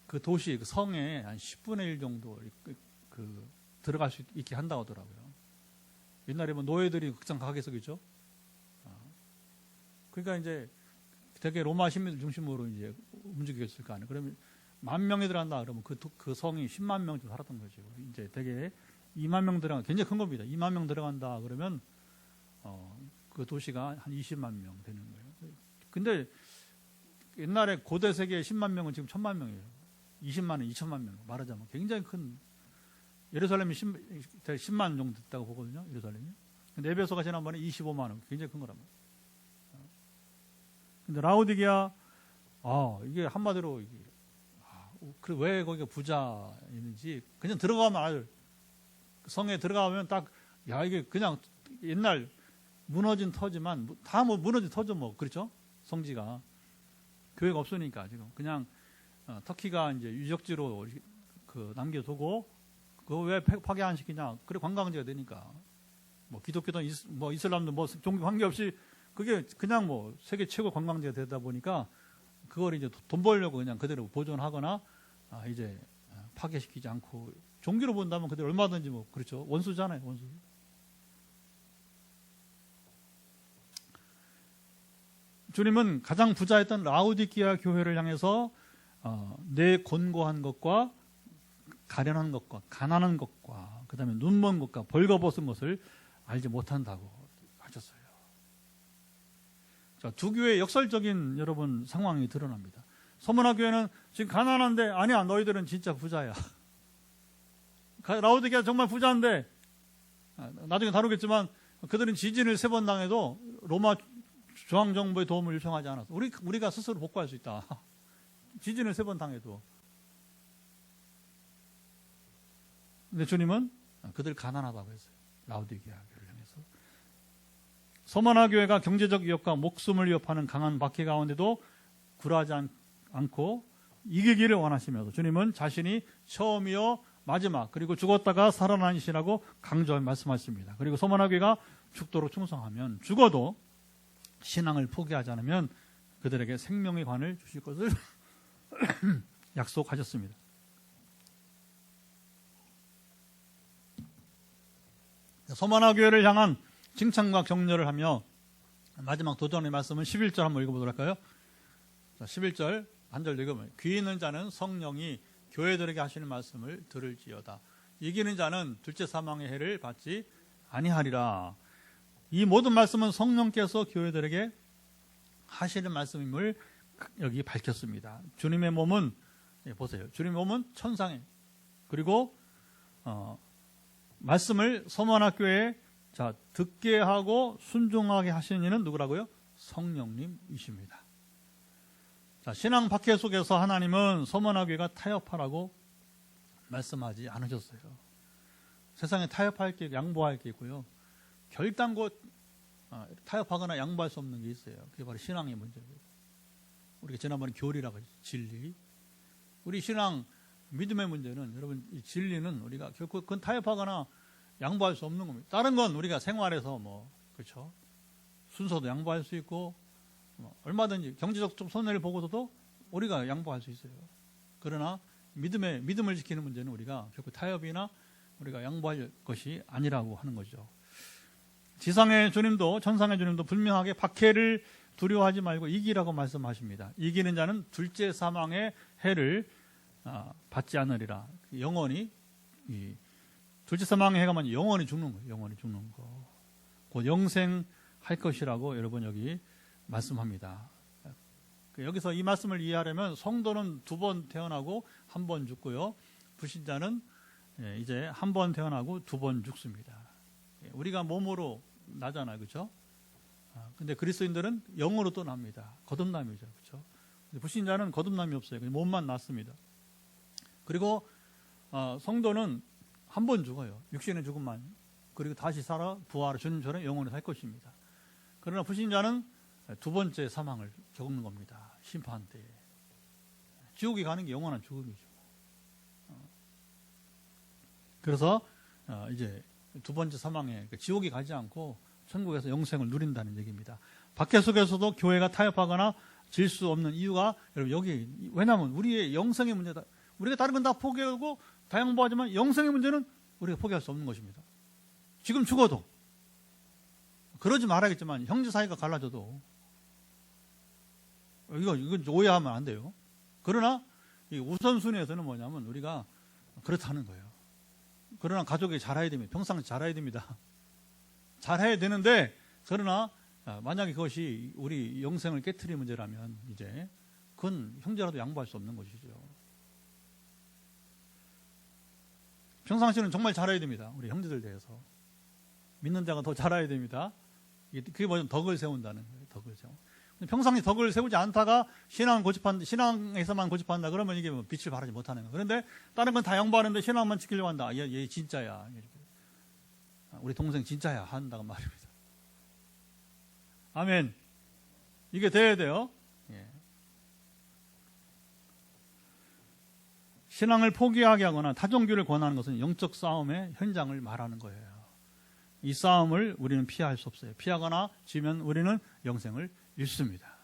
그 도시, 그 성에 한 10분의 1 정도 들어갈 수 있게 한다고 하더라고요. 옛날에 뭐 노예들이 극장 가게석이죠. 그러니까 이제 되게 로마 시민들 중심으로 이제 움직였을 거 아니에요. 그러면 10,000명이 들어간다 그러면 그 성이 10만 명 정도 살았던 거죠. 이제 되게 2만 명 들어간, 굉장히 큰 겁니다. 2만 명 들어간다 그러면 그 도시가 한 20만 명 되는 거예요. 근데 옛날에 고대 세계의 10만 명은 지금 1,000만 명이에요. 20만은 2천만 명. 말하자면 굉장히 큰, 예루살렘이 10만 정도 됐다고 보거든요. 예루살렘이. 근데 에베소가 지난번에 25만 원. 굉장히 큰 거란 말이에요. 근데 라우디게아, 이게 한마디로 왜 거기가 부자인지 그냥 들어가면 성에 들어가면 딱 이게 그냥 옛날 무너진 터지만 다 뭐 무너진 터죠 뭐 그렇죠? 성지가 교회가 없으니까 지금 그냥 터키가 이제 유적지로 남겨두고 그거 왜 파괴 안 시키냐? 그래 관광지가 되니까 뭐 기독교든 뭐 이슬람도 뭐 종교 관계없이 그게 그냥 뭐 세계 최고 관광지가 되다 보니까 그걸 이제 돈 벌려고 그냥 그대로 보존하거나 이제 파괴시키지 않고 종교로 본다면 그대로 얼마든지 뭐 그렇죠. 원수잖아요, 원수. 주님은 가장 부자였던 라우디게아 교회를 향해서 내 곤고한 것과 가련한 것과 가난한 것과 그 다음에 눈먼 것과 벌거벗은 것을 알지 못한다고 하셨어요. 자, 두 교회의 역설적인 여러분 상황이 드러납니다. 서머나 교회는 지금 가난한데 아니야 너희들은 진짜 부자야. 라우디게아 정말 부자인데 나중에 다루겠지만 그들은 지진을 3번 당해도 로마 중앙정부의 도움을 요청하지 않았어. 우리가 스스로 복구할 수 있다. 지진을 3번 당해도. 근데 주님은 그들 가난하다고 했어요. 라우디게아 교회를 향해서. 서머나 교회가 경제적 위협과 목숨을 위협하는 강한 박해 가운데도 굴하지 않고 이기기를 원하시면서 주님은 자신이 처음이요 마지막 그리고 죽었다가 살아나시라고 강조해 말씀하십니다. 그리고 서머나 교회가 죽도록 충성하면 죽어도 신앙을 포기하지 않으면 그들에게 생명의 관을 주실 것을 약속하셨습니다. 서머나 교회를 향한 칭찬과 격려를 하며 마지막 도전의 말씀은 11절 한번 읽어보도록 할까요? 자, 11절 한 절 읽으면 귀 있는 자는 성령이 교회들에게 하시는 말씀을 들을지어다. 이기는 자는 둘째 사망의 해를 받지 아니하리라. 이 모든 말씀은 성령께서 교회들에게 하시는 말씀임을 여기 밝혔습니다. 주님의 몸은 보세요. 주님의 몸은 천상에 그리고 말씀을 서머나 교회에 듣게 하고 순종하게 하시는 이는 누구라고요? 성령님이십니다. 자, 신앙 박해 속에서 하나님은 서머나교회가 타협하라고 말씀하지 않으셨어요. 세상에 타협할 게, 양보할 게 있고요. 결단코 타협하거나 양보할 수 없는 게 있어요. 그게 바로 신앙의 문제예요. 우리가 지난번에 교리라고 했죠. 진리. 우리 신앙, 믿음의 문제는, 여러분, 이 진리는 우리가 결코 그건 타협하거나 양보할 수 없는 겁니다. 다른 건 우리가 생활에서 그렇죠. 순서도 양보할 수 있고, 얼마든지 경제적 좀 손해를 보고서도 우리가 양보할 수 있어요. 그러나 믿음을 지키는 문제는 우리가 결코 타협이나 우리가 양보할 것이 아니라고 하는 거죠. 지상의 주님도 천상의 주님도 분명하게 박해를 두려워하지 말고 이기라고 말씀하십니다. 이기는 자는 둘째 사망의 해를 받지 않으리라. 영원히 둘째 사망의 해가 만 영원히 죽는 거예요. 영원히 죽는 거. 곧 영생할 것이라고 여러분 여기 말씀합니다. 여기서 이 말씀을 이해하려면 성도는 2번 태어나고 1번 죽고요. 불신자는 이제 1번 태어나고 2번 죽습니다. 우리가 몸으로 나잖아요. 그렇죠? 근데 그리스도인들은 영으로 또 납니다. 거듭남이죠. 그렇죠? 불신자는 거듭남이 없어요. 몸만 났습니다. 그리고 성도는 1번 죽어요. 육신의 죽음만. 그리고 다시 살아 부활 주님처럼 영원히 살 것입니다. 그러나 불신자는 2번째 사망을 겪는 겁니다. 심판 때에. 지옥에 가는 게 영원한 죽음이죠. 그래서 이제 2번째 사망에 지옥에 가지 않고 천국에서 영생을 누린다는 얘기입니다. 박해 속에서도 교회가 타협하거나 질 수 없는 이유가 여러분 여기, 왜냐하면 우리의 영생의 문제다. 우리가 다른 건 다 포기하고 다 양보하지만 영생의 문제는 우리가 포기할 수 없는 것입니다. 지금 죽어도 그러지 말아야겠지만 형제 사이가 갈라져도 이건 오해하면 안 돼요. 그러나 이 우선순위에서는 뭐냐면 우리가 그렇다는 거예요. 그러나 가족이 잘해야 됩니다. 평상시 잘해야 됩니다. 잘해야 되는데, 그러나 만약에 그것이 우리 영생을 깨트릴 문제라면 이제 그건 형제라도 양보할 수 없는 것이죠. 평상시는 정말 잘해야 됩니다. 우리 형제들 대해서. 믿는 자가 더 잘해야 됩니다. 그게 뭐냐면 덕을 세운다는 거예요. 덕을 세워. 평상시 덕을 세우지 않다가 신앙에서만 고집한다 그러면 이게 빛을 발하지 못하는 거예요. 그런데 다른 건 다 양보하는데 신앙만 지키려고 한다. 얘 진짜야. 우리 동생 진짜야 한다고 말입니다. 아멘. 이게 돼야 돼요. 예. 신앙을 포기하게 하거나 타종교를 권하는 것은 영적 싸움의 현장을 말하는 거예요. 이 싸움을 우리는 피할 수 없어요. 피하거나 지면 우리는 영생을 잃습니다.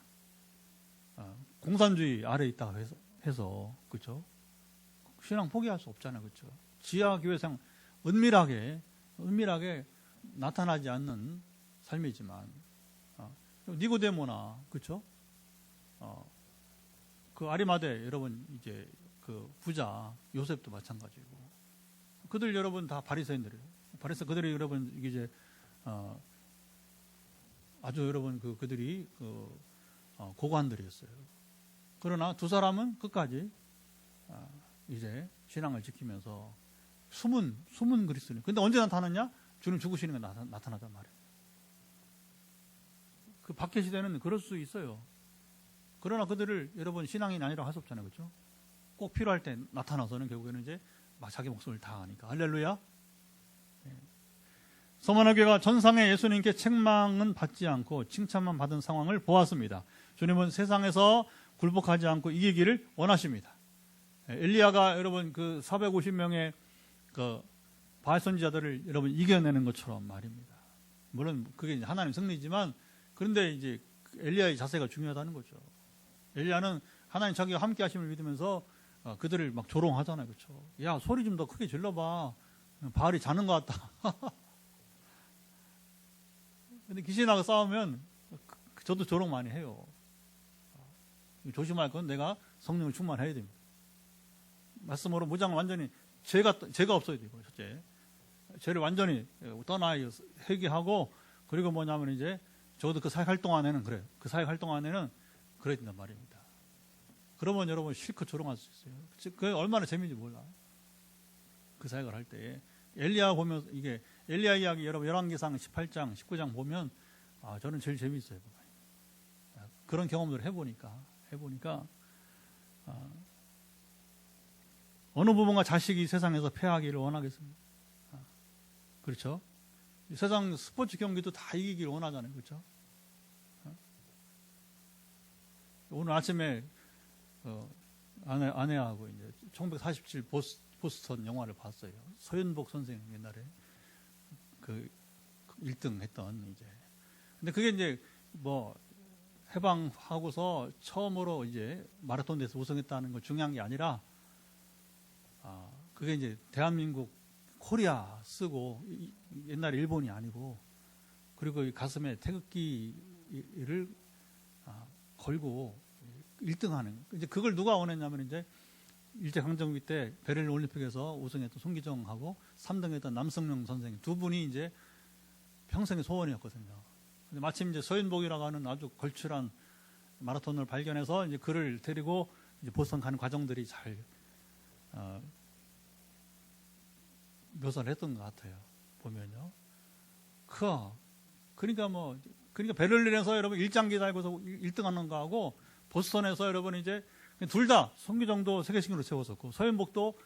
공산주의 아래에 있다고 해서 그렇죠? 신앙 포기할 수 없잖아요. 그렇죠? 지하교회상 은밀하게 나타나지 않는 삶이지만 니고데모나 그렇죠? 그 아리마대 여러분 이제 그 부자 요셉도 마찬가지고 그들 여러분 다 바리새인들이에요. 그들이 여러분 이제 아주 여러분 그들이 고관들이었어요. 그러나 두 사람은 끝까지 이제 신앙을 지키면서 숨은 그리스도인. 근데 언제 나타났냐? 주님 죽으시는 게 나타나단 말이에요. 그 박해 시대는 그럴 수 있어요. 그러나 그들을 여러분 신앙인이 아니라고 할 수 없잖아요. 그렇죠? 꼭 필요할 때 나타나서는 결국에는 이제 막 자기 목숨을 다하니까. 할렐루야. 서머나교회가 전상의 예수님께 책망은 받지 않고 칭찬만 받은 상황을 보았습니다. 주님은 세상에서 굴복하지 않고 이기기를 원하십니다. 엘리야가 여러분 그 450명의 그 바알 선지자들을 여러분 이겨내는 것처럼 말입니다. 물론 그게 하나님 승리지만 그런데 이제 엘리야의 자세가 중요하다는 거죠. 엘리야는 하나님 자기가 함께 하심을 믿으면서 그들을 막 조롱하잖아요. 그렇죠? 야, 소리 좀 더 크게 질러봐. 바알이 자는 것 같다. 근데 귀신하고 싸우면 저도 조롱 많이 해요. 조심할 건 내가 성령을 충만해야 됩니다. 말씀으로 무장 완전히 죄가 없어야 되고, 첫째. 죄를 완전히 떠나 회개하고, 그리고 뭐냐면 이제, 저도 그 사역 활동 안에는 그래요. 그 사역 활동 안에는 그래야 된단 말입니다. 그러면 여러분 실컷 조롱할 수 있어요. 그게 얼마나 재미인지 몰라. 그 사역을 할 때. 엘리야 보면, 이게, 엘리야 이야기 여러분 열왕기상 18장, 19장 보면, 저는 제일 재미있어요. 그런 경험들을 해보니까. 해보니까 어느 부모가 자식이 세상에서 패하기를 원하겠습니까? 그렇죠? 세상 스포츠 경기도 다 이기기를 원하잖아요. 그렇죠? 오늘 아침에 아내하고 이제 1947 보스턴 영화를 봤어요. 서윤복 선생님 옛날에 그 1등 했던 이제. 근데 그게 이제 뭐 해방하고서 처음으로 이제 마라톤 대회에서 우승했다는 거 중요한 게 아니라 그게 이제 대한민국 코리아 쓰고 옛날에 일본이 아니고 그리고 이 가슴에 태극기를 걸고 1등하는 이제 그걸 누가 원했냐면 이제 일제강점기 때 베를린 올림픽에서 우승했던 송기정하고 3등했던 남승용 선생님 두 분이 이제 평생의 소원이었거든요. 근데 마침 이제 서윤복이라고 하는 아주 걸출한 마라톤을 발견해서 이제 그를 데리고 이제 보스턴 가는 과정들이 잘 묘사를 했던 것 같아요. 보면요. 그러니까 베를린에서 여러분 일장기 달고서 1등하는 거하고 보스턴에서 여러분 이제 둘 다 송기정도 세계신기록을 세웠었고 서윤복도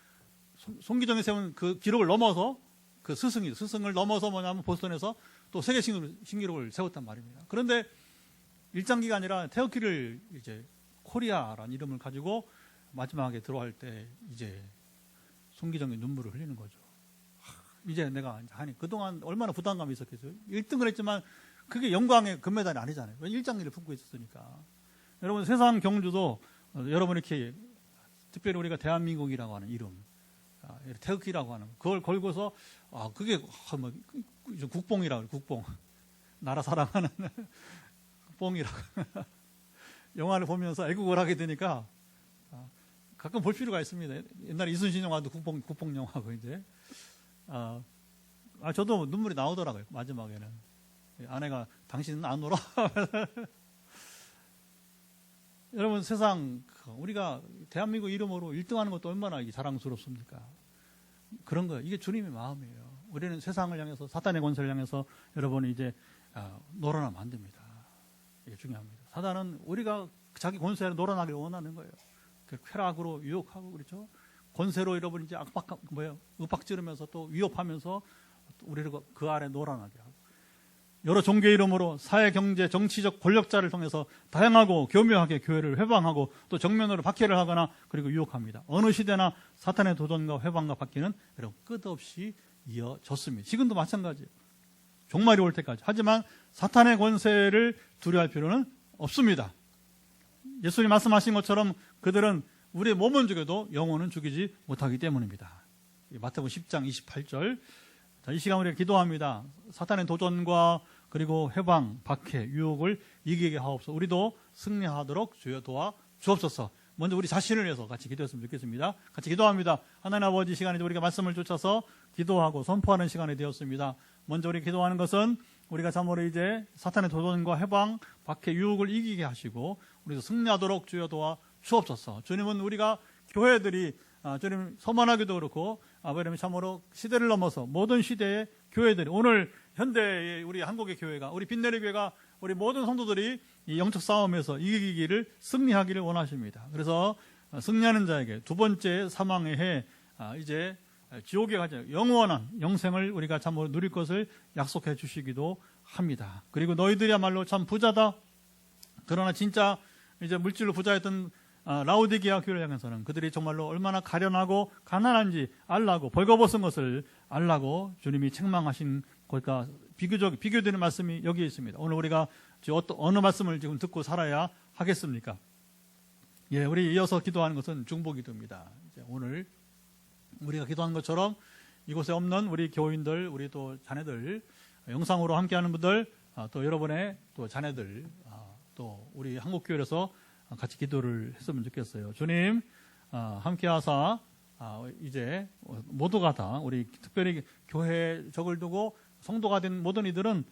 송기정이 세운 그 기록을 넘어서 그 스승을 넘어서 뭐냐면 보스턴에서 또 세계신기록을 세웠단 말입니다. 그런데 일장기가 아니라 태극기를 이제 코리아라는 이름을 가지고 마지막에 들어갈 때 이제 송기정이 눈물을 흘리는 거죠. 이제 내가 하니 그동안 얼마나 부담감이 있었겠어요. 1등을 했지만 그게 영광의 금메달이 아니잖아요. 왜 일장기를 품고 있었으니까. 여러분 세상 경주도 여러분 이렇게 특별히 우리가 대한민국이라고 하는 이름 태극기라고 하는 그걸 걸고서 그게 뭐 국뽕이라고 국뽕 나라 사랑하는 뽕이라고 영화를 보면서 애국을 하게 되니까 가끔 볼 필요가 있습니다. 옛날에 이순신 영화도 국뽕 영화고 이제 저도 눈물이 나오더라고요. 마지막에는 아내가 당신은 안 울어? 여러분 세상 우리가 대한민국 이름으로 1등하는 것도 얼마나 자랑스럽습니까? 그런 거예요. 이게 주님의 마음이에요. 우리는 세상을 향해서 사탄의 권세를 향해서 여러분이 이제 놀아나면 안 됩니다. 이게 중요합니다. 사단은 우리가 자기 권세를 놀아나길 원하는 거예요. 쾌락으로 유혹하고 그렇죠. 권세로 여러분 이제 윽박지르면서 또 위협하면서 우리를 그 아래 놀아나게 하고 여러 종교 이름으로 사회, 경제, 정치적 권력자를 통해서 다양하고 교묘하게 교회를 회방하고 또 정면으로 박해를 하거나 그리고 유혹합니다. 어느 시대나 사탄의 도전과 회방과 박해는 여러분 끝없이 이어졌습니다. 지금도 마찬가지예요. 종말이 올 때까지. 하지만 사탄의 권세를 두려워할 필요는 없습니다. 예수님 말씀하신 것처럼 그들은 우리의 몸은 죽여도 영혼은 죽이지 못하기 때문입니다. 마태복음 10장 28절. 자, 이 시간 우리가 기도합니다. 사탄의 도전과 그리고 해방, 박해, 유혹을 이기게 하옵소서. 우리도 승리하도록 주여 도와 주옵소서. 먼저 우리 자신을 위해서 같이 기도했으면 좋겠습니다. 같이 기도합니다. 하나님 아버지 시간에 우리가 말씀을 쫓아서 기도하고 선포하는 시간이 되었습니다. 먼저 우리 기도하는 것은 우리가 참으로 이제 사탄의 도전과 해방, 박해, 유혹을 이기게 하시고 우리도 승리하도록 주여 도와 주옵소서. 주님은 우리가 교회들이 주님 서만하기도 그렇고 아버님 참으로 시대를 넘어서 모든 시대의 교회들이 오늘 현대의 우리 한국의 교회가 우리 빛내리 교회가 우리 모든 성도들이 이 영적 싸움에서 이기기를 승리하기를 원하십니다. 그래서 승리하는 자에게 두 번째 사망의 해 이제 지옥에 가지 영원한 영생을 우리가 참으로 누릴 것을 약속해 주시기도 합니다. 그리고 너희들이야말로 참 부자다. 그러나 진짜 이제 물질로 부자였던 라오디게아 교회를 향해서는 그들이 정말로 얼마나 가련하고 가난한지 알라고 벌거벗은 것을 알라고 주님이 책망하신 것과 비교되는 말씀이 여기에 있습니다. 오늘 우리가 어느 말씀을 지금 듣고 살아야 하겠습니까? 예, 우리 이어서 기도하는 것은 중보기도입니다. 오늘 우리가 기도하는 것처럼 이곳에 없는 우리 교인들, 우리 또 자녀들, 영상으로 함께하는 분들, 또 여러분의 또 자녀들, 또 우리 한국교회에서 같이 기도를 했으면 좋겠어요. 주님, 함께 하사, 이제 모두가 다 우리 특별히 교회에 적을 두고 성도가 된 모든 이들은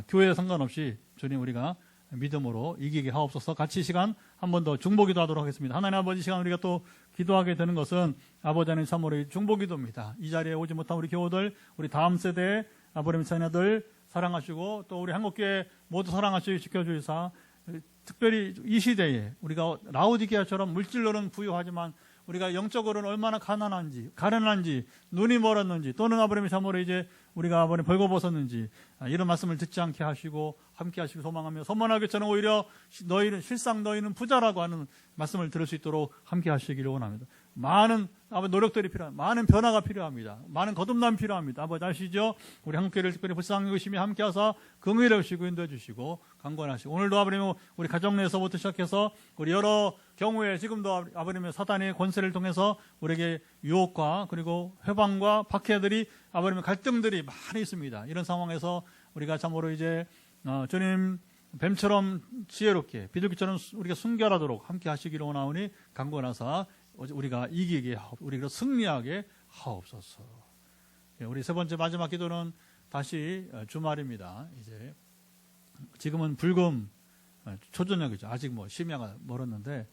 교회에 상관없이 주님 우리가 믿음으로 이기게 하옵소서. 같이 시간 한 번 더 중보기도 하도록 하겠습니다. 하나님 아버지 시간 우리가 또 기도하게 되는 것은 아버지 하나님 참으로 중보기도입니다. 이 자리에 오지 못한 우리 교우들, 우리 다음 세대의 아버님 자녀들 사랑하시고 또 우리 한국교회 모두 사랑하시고 지켜주시사 특별히 이 시대에 우리가 라오디게아처럼 물질로는 부유하지만 우리가 영적으로는 얼마나 가난한지 눈이 멀었는지 또는 아버님의 참으로 이제 우리가 아버님 벌거벗었는지 이런 말씀을 듣지 않게 하시고 함께 하시고 소망하며 선만하게 저는 오히려 실상 너희는 부자라고 하는 말씀을 들을 수 있도록 함께 하시기를 원합니다. 많은 노력들이 필요합니다. 많은 변화가 필요합니다. 많은 거듭남이 필요합니다. 아버지 아시죠? 우리 한국교회를 특별히 불쌍히 여기시며 함께 하사 긍휼히 여기시고 인도해 주시고 강권하시고 오늘도 아버님 우리 가정 내에서부터 시작해서 우리 여러 경우에 지금도 아버님의 사단의 권세를 통해서 우리에게 유혹과 그리고 회방과 박해들이 아버님의 갈등들이 많이 있습니다. 이런 상황에서 우리가 참으로 이제 주님 뱀처럼 지혜롭게 비둘기처럼 우리가 순결하도록 함께 하시기를 원하오니 강권하사 우리가 이기게 우리가 승리하게 하옵소서. 우리 세 번째 마지막 기도는 다시 주말입니다. 이제 지금은 불금 초저녁이죠. 아직 심야가 멀었는데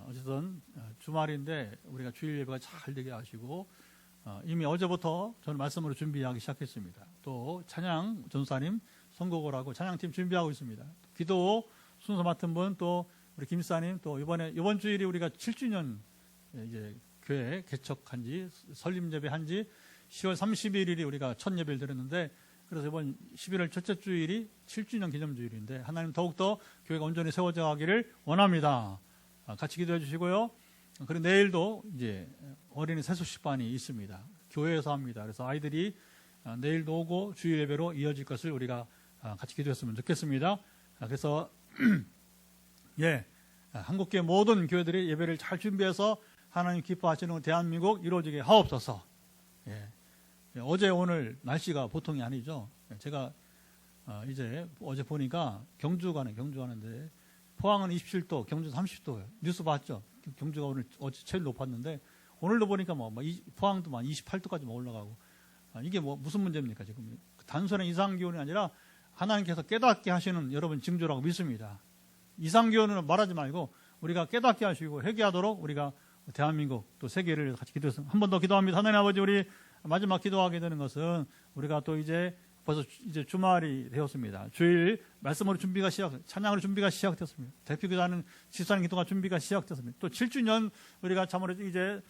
어쨌든 주말인데 우리가 주일 예배가 잘 되게 하시고 이미 어제부터 저는 말씀으로 준비하기 시작했습니다. 또 찬양 전사님 선곡을 하고 찬양팀 준비하고 있습니다. 기도 순서 맡은 분 또 우리 김사님 또 이번 주일이 우리가 7주년 이제 교회 개척한 지 설립 예배한 지 10월 31일이 우리가 첫 예배를 드렸는데 그래서 이번 11월 첫째 주일이 7주년 기념 주일인데 하나님 더욱더 교회가 온전히 세워져 가기를 원합니다. 같이 기도해 주시고요. 그리고 내일도 이제 어린이 세수식반이 있습니다. 교회에서 합니다. 그래서 아이들이 내일도 오고 주일 예배로 이어질 것을 우리가 같이 기도했으면 좋겠습니다. 그래서 한국교회 모든 교회들이 예배를 잘 준비해서 하나님 기뻐하시는 대한민국 이루어지게 하옵소서. 어제 오늘 날씨가 보통이 아니죠. 제가 이제 어제 보니까 경주 가는데 포항은 27도, 경주 30도예요. 뉴스 봤죠? 경주가 어제 제일 높았는데 오늘도 보니까 포항도 28도까지 올라가고 이게 무슨 문제입니까 지금? 단순한 이상 기온이 아니라 하나님께서 깨닫게 하시는 여러분 징조라고 믿습니다. 이상 기온은 말하지 말고 우리가 깨닫게 하시고 회개하도록 우리가 대한민국 또 세계를 같이 기도해서 한 번 더 기도합니다. 하나님 아버지 우리 마지막 기도하게 되는 것은 우리가 또 이제 벌써 이제 주말이 되었습니다. 주일 말씀으로 찬양으로 준비가 시작됐습니다. 대표기도하는 집사님 기도가 준비가 시작됐습니다. 또 7주년 우리가 참으로 이제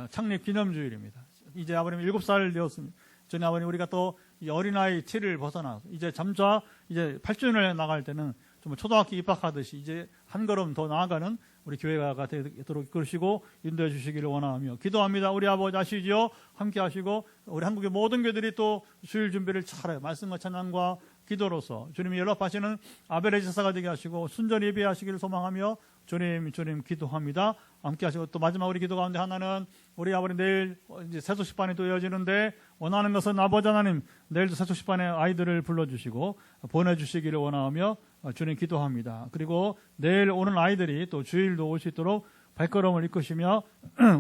창립 기념주일입니다. 이제 아버님 7살 되었습니다. 전에 아버님 우리가 또 어린아이 틀을 벗어나 이제 점차 이제 8주년에 나갈 때는 좀 초등학교 입학하듯이 이제 한 걸음 더 나아가는 우리 교회가 되도록 이끌으시고 인도해 주시기를 원하며 기도합니다. 우리 아버지 아시지요? 함께 하시고 우리 한국의 모든 교회들이 또 주일 준비를 잘해요. 말씀과 찬양과 기도로서 주님이 연락하시는 아벨의 제사가 되게 하시고 순전히 예배하시기를 소망하며 주님 기도합니다. 함께 하시고 또 마지막 우리 기도 가운데 하나는 우리 아버지 내일 이제 세수식반이 또 이어지는데 원하는 것은 아버지 하나님 내일도 세수식반에 아이들을 불러주시고 보내주시기를 원하며 주님 기도합니다. 그리고 내일 오는 아이들이 또 주일도 올 수 있도록 발걸음을 이끄시며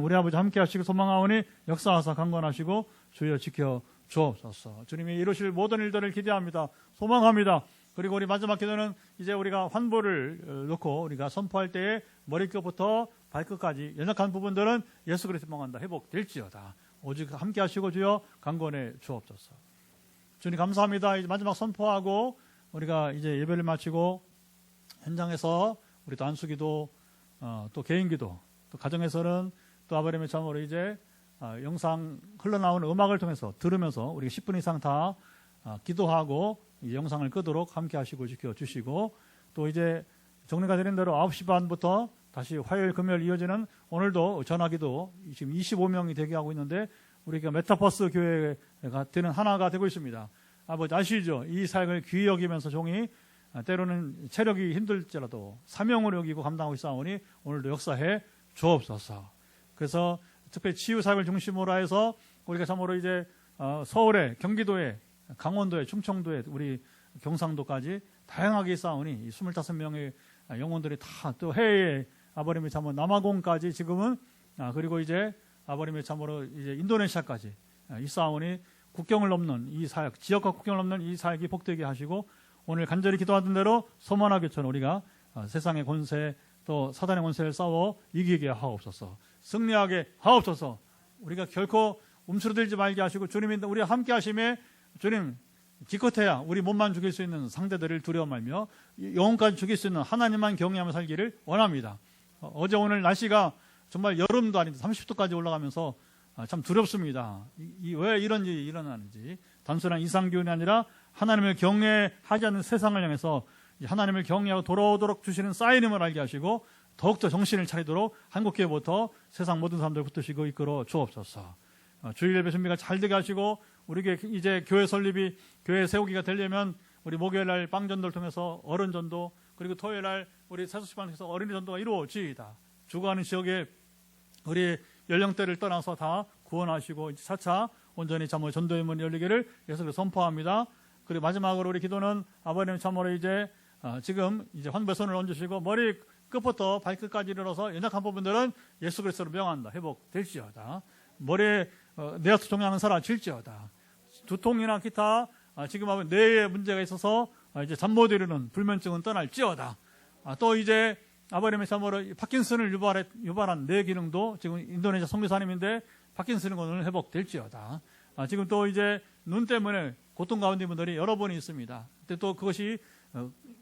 우리 아버지 함께 하시고 소망하오니 역사하사 강권하시고 주여 지켜 주옵소서. 주님이 이루실 모든 일들을 기대합니다. 소망합니다. 그리고 우리 마지막 기도는 이제 우리가 환보를 놓고 우리가 선포할 때에 머리끝부터 발끝까지 연약한 부분들은 예수 그리스도 명한다 회복될지어다. 오직 함께 하시고 주여 강권해 주옵소서. 주님 감사합니다. 이제 마지막 선포하고 우리가 이제 예배를 마치고 현장에서 우리 또 안수기도 또 개인기도 또 가정에서는 또 아버님의 참으로 이제 영상 흘러나오는 음악을 통해서 들으면서 우리가 10분 이상 다 기도하고 이 영상을 끄도록 함께 하시고 지켜주시고 또 이제 정리가 되는 대로 9시 반부터 다시 화요일 금요일 이어지는 오늘도 전화기도 지금 25명이 대기하고 있는데 우리가 메타버스 교회가 되는 하나가 되고 있습니다. 아버지 아시죠? 이 사역을 귀히 여기면서 종이 때로는 체력이 힘들지라도 사명으로 여기고 감당하고 있사오니 오늘도 역사해 주옵소서. 그래서 특별히 치유 사역을 중심으로 해서 우리가 참으로 이제 서울에, 경기도에, 강원도에, 충청도에, 우리 경상도까지 다양하게 있사오니 25명의 영혼들이 다 또 해외에 아버님의 참으로 남아공까지 지금은 그리고 이제 아버님의 참으로 이제 인도네시아까지 있사오니 국경을 넘는 이 사역, 지역과 국경을 넘는 이 사역이 복되게 하시고 오늘 간절히 기도하던 대로 소만하게처럼 우리가 세상의 권세 또 사단의 권세를 싸워 이기게 하옵소서. 승리하게 하옵소서. 우리가 결코 움츠러들지 말게 하시고 주님이 우리와 함께 하심에 주님 기껏해야 우리 몸만 죽일 수 있는 상대들을 두려워 말며 영혼까지 죽일 수 있는 하나님만 경외하며 살기를 원합니다. 어제 오늘 날씨가 정말 여름도 아닌데 30도까지 올라가면서 참 두렵습니다. 왜 이런 일이 일어나는지, 단순한 이상기운이 아니라 하나님을 경외하지 않는 세상을 향해서 하나님을 경외하고 돌아오도록 주시는 사인임을 알게 하시고 더욱더 정신을 차리도록 한국교회부터 세상 모든 사람들 붙드시고 이끌어 주옵소서. 주일 예배 준비가 잘 되게 하시고 우리에게 이제 교회 설립이, 교회 세우기가 되려면 우리 목요일 날 빵전도를 통해서 어른전도, 그리고 토요일 날 우리 세수시간을 통해서 어린이 전도가 이루어지이다. 주거하는 지역에 우리 연령대를 떠나서 다 구원하시고 차차 온전히 참으로 전도의 문이 열리기를 예수로 선포합니다. 그리고 마지막으로 우리 기도는 아버님 참으로 이제 지금 이제 환부의 손을 얹으시고 머리 끝부터 발끝까지 이르러서 연약한 부분들은 예수 그리스도로 명한다. 회복될지어다. 머리에 뇌하수 종양은 사라질지어다. 두통이나 기타 지금 하면 뇌에 문제가 있어서 이제 잠 못 이루는 불면증은 떠날지어다. 또 이제 아버님의 참으로 파킨슨을 유발한 뇌 기능도 지금 인도네시아 선교사님인데 파킨슨은 오늘 회복될지어다. 지금 또 이제 눈 때문에 고통 가운데 분들이 여러 분이 있습니다. 근데 또 그것이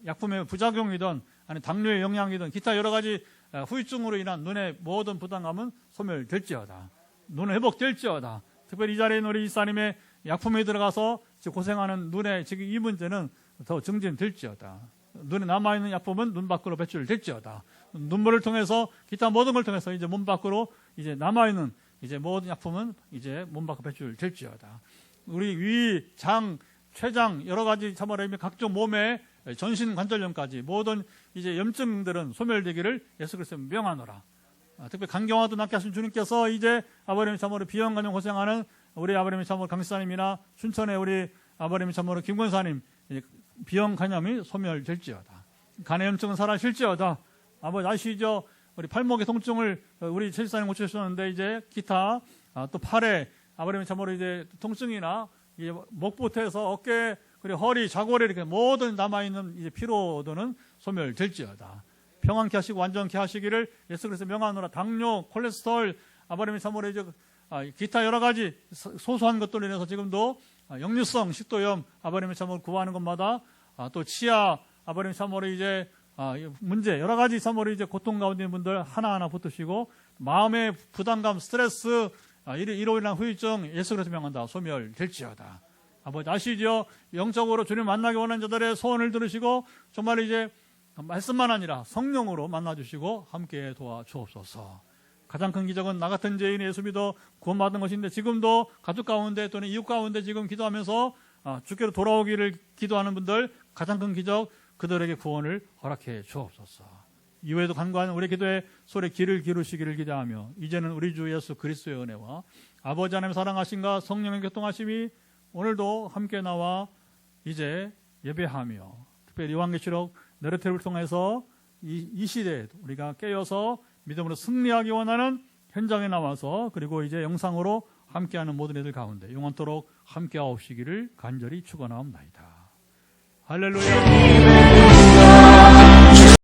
약품의 부작용이든 아니 당뇨의 영향이든 기타 여러 가지 후유증으로 인한 눈의 모든 부담감은 소멸될지어다. 눈은 회복될지어다. 특별히 이 자리에 있는 우리 이사님의 약품에 들어가서 고생하는 눈의 지금 이 문제는 더 증진될지어다. 눈에 남아있는 약품은 눈 밖으로 배출될지어다. 눈물을 통해서 기타 모든 걸 통해서 이제 몸 밖으로 이제 남아있는 이제 모든 약품은 이제 몸 밖으로 배출될지어다. 우리 위, 장, 췌장 여러 가지 참으로 각종 몸의 전신 관절염까지 모든 이제 염증들은 소멸되기를 예수 그리스도 명하노라. 특별히 간경화도 낫게 하신 주님께서 이제 아버님이 참으로 비형 간염 고생하는 우리 아버님이 참으로 강시사님이나 춘천의 우리 아버님이 참으로 김권사님 비형 간염이 소멸될지어다. 간의 염증은 사라질지어다. 아버지 아시죠? 우리 팔목의 통증을 우리 최지사님 고쳐주셨는데 이제 기타 또 팔에 아버님이 참으로 이제 통증이나 이제 목부터해서 어깨 그리고 허리, 좌골에 이렇게 모든 남아있는 이제 피로도는 소멸될지어다. 평안케 하시고 완전케 하시기를 예수 그리스도 명하노라. 당뇨, 콜레스테롤, 아버님이 참으로 이제 기타 여러 가지 소소한 것들로 인해서 지금도 역류성 식도염 아버님이 참으로 구하는 것마다 또 치아 아버님이 참으로 이제 문제 여러 가지 참으로 이제 고통 가운데 있는 분들 하나하나 붙으시고 마음의 부담감, 스트레스 이로 인한 후유증 예수 그리스도 명한다. 소멸될지어다. 아버지 아시죠? 영적으로 주님 만나기 원하는 자들의 소원을 들으시고 정말 이제 말씀만 아니라 성령으로 만나주시고 함께 도와주옵소서. 가장 큰 기적은 나 같은 죄인이 예수 믿어 구원받은 것인데 지금도 가족 가운데 또는 이웃 가운데 지금 기도하면서 주께로 돌아오기를 기도하는 분들 가장 큰 기적 그들에게 구원을 허락해 주옵소서. 이외에도 간구하는 우리 기도의 소리에 귀를 기울이시기를 기대하며 이제는 우리 주 예수 그리스도의 은혜와 아버지 하나님의 사랑하심과 성령의 교통하심이 오늘도 함께 나와 이제 예배하며 특별히 요한계시록 내르테를 통해서 이 시대에도 우리가 깨어서 믿음으로 승리하기 원하는 현장에 나와서 그리고 이제 영상으로 함께하는 모든 이들 가운데 영원토록 함께하옵시기를 간절히 축원하옵나이다. 할렐루야.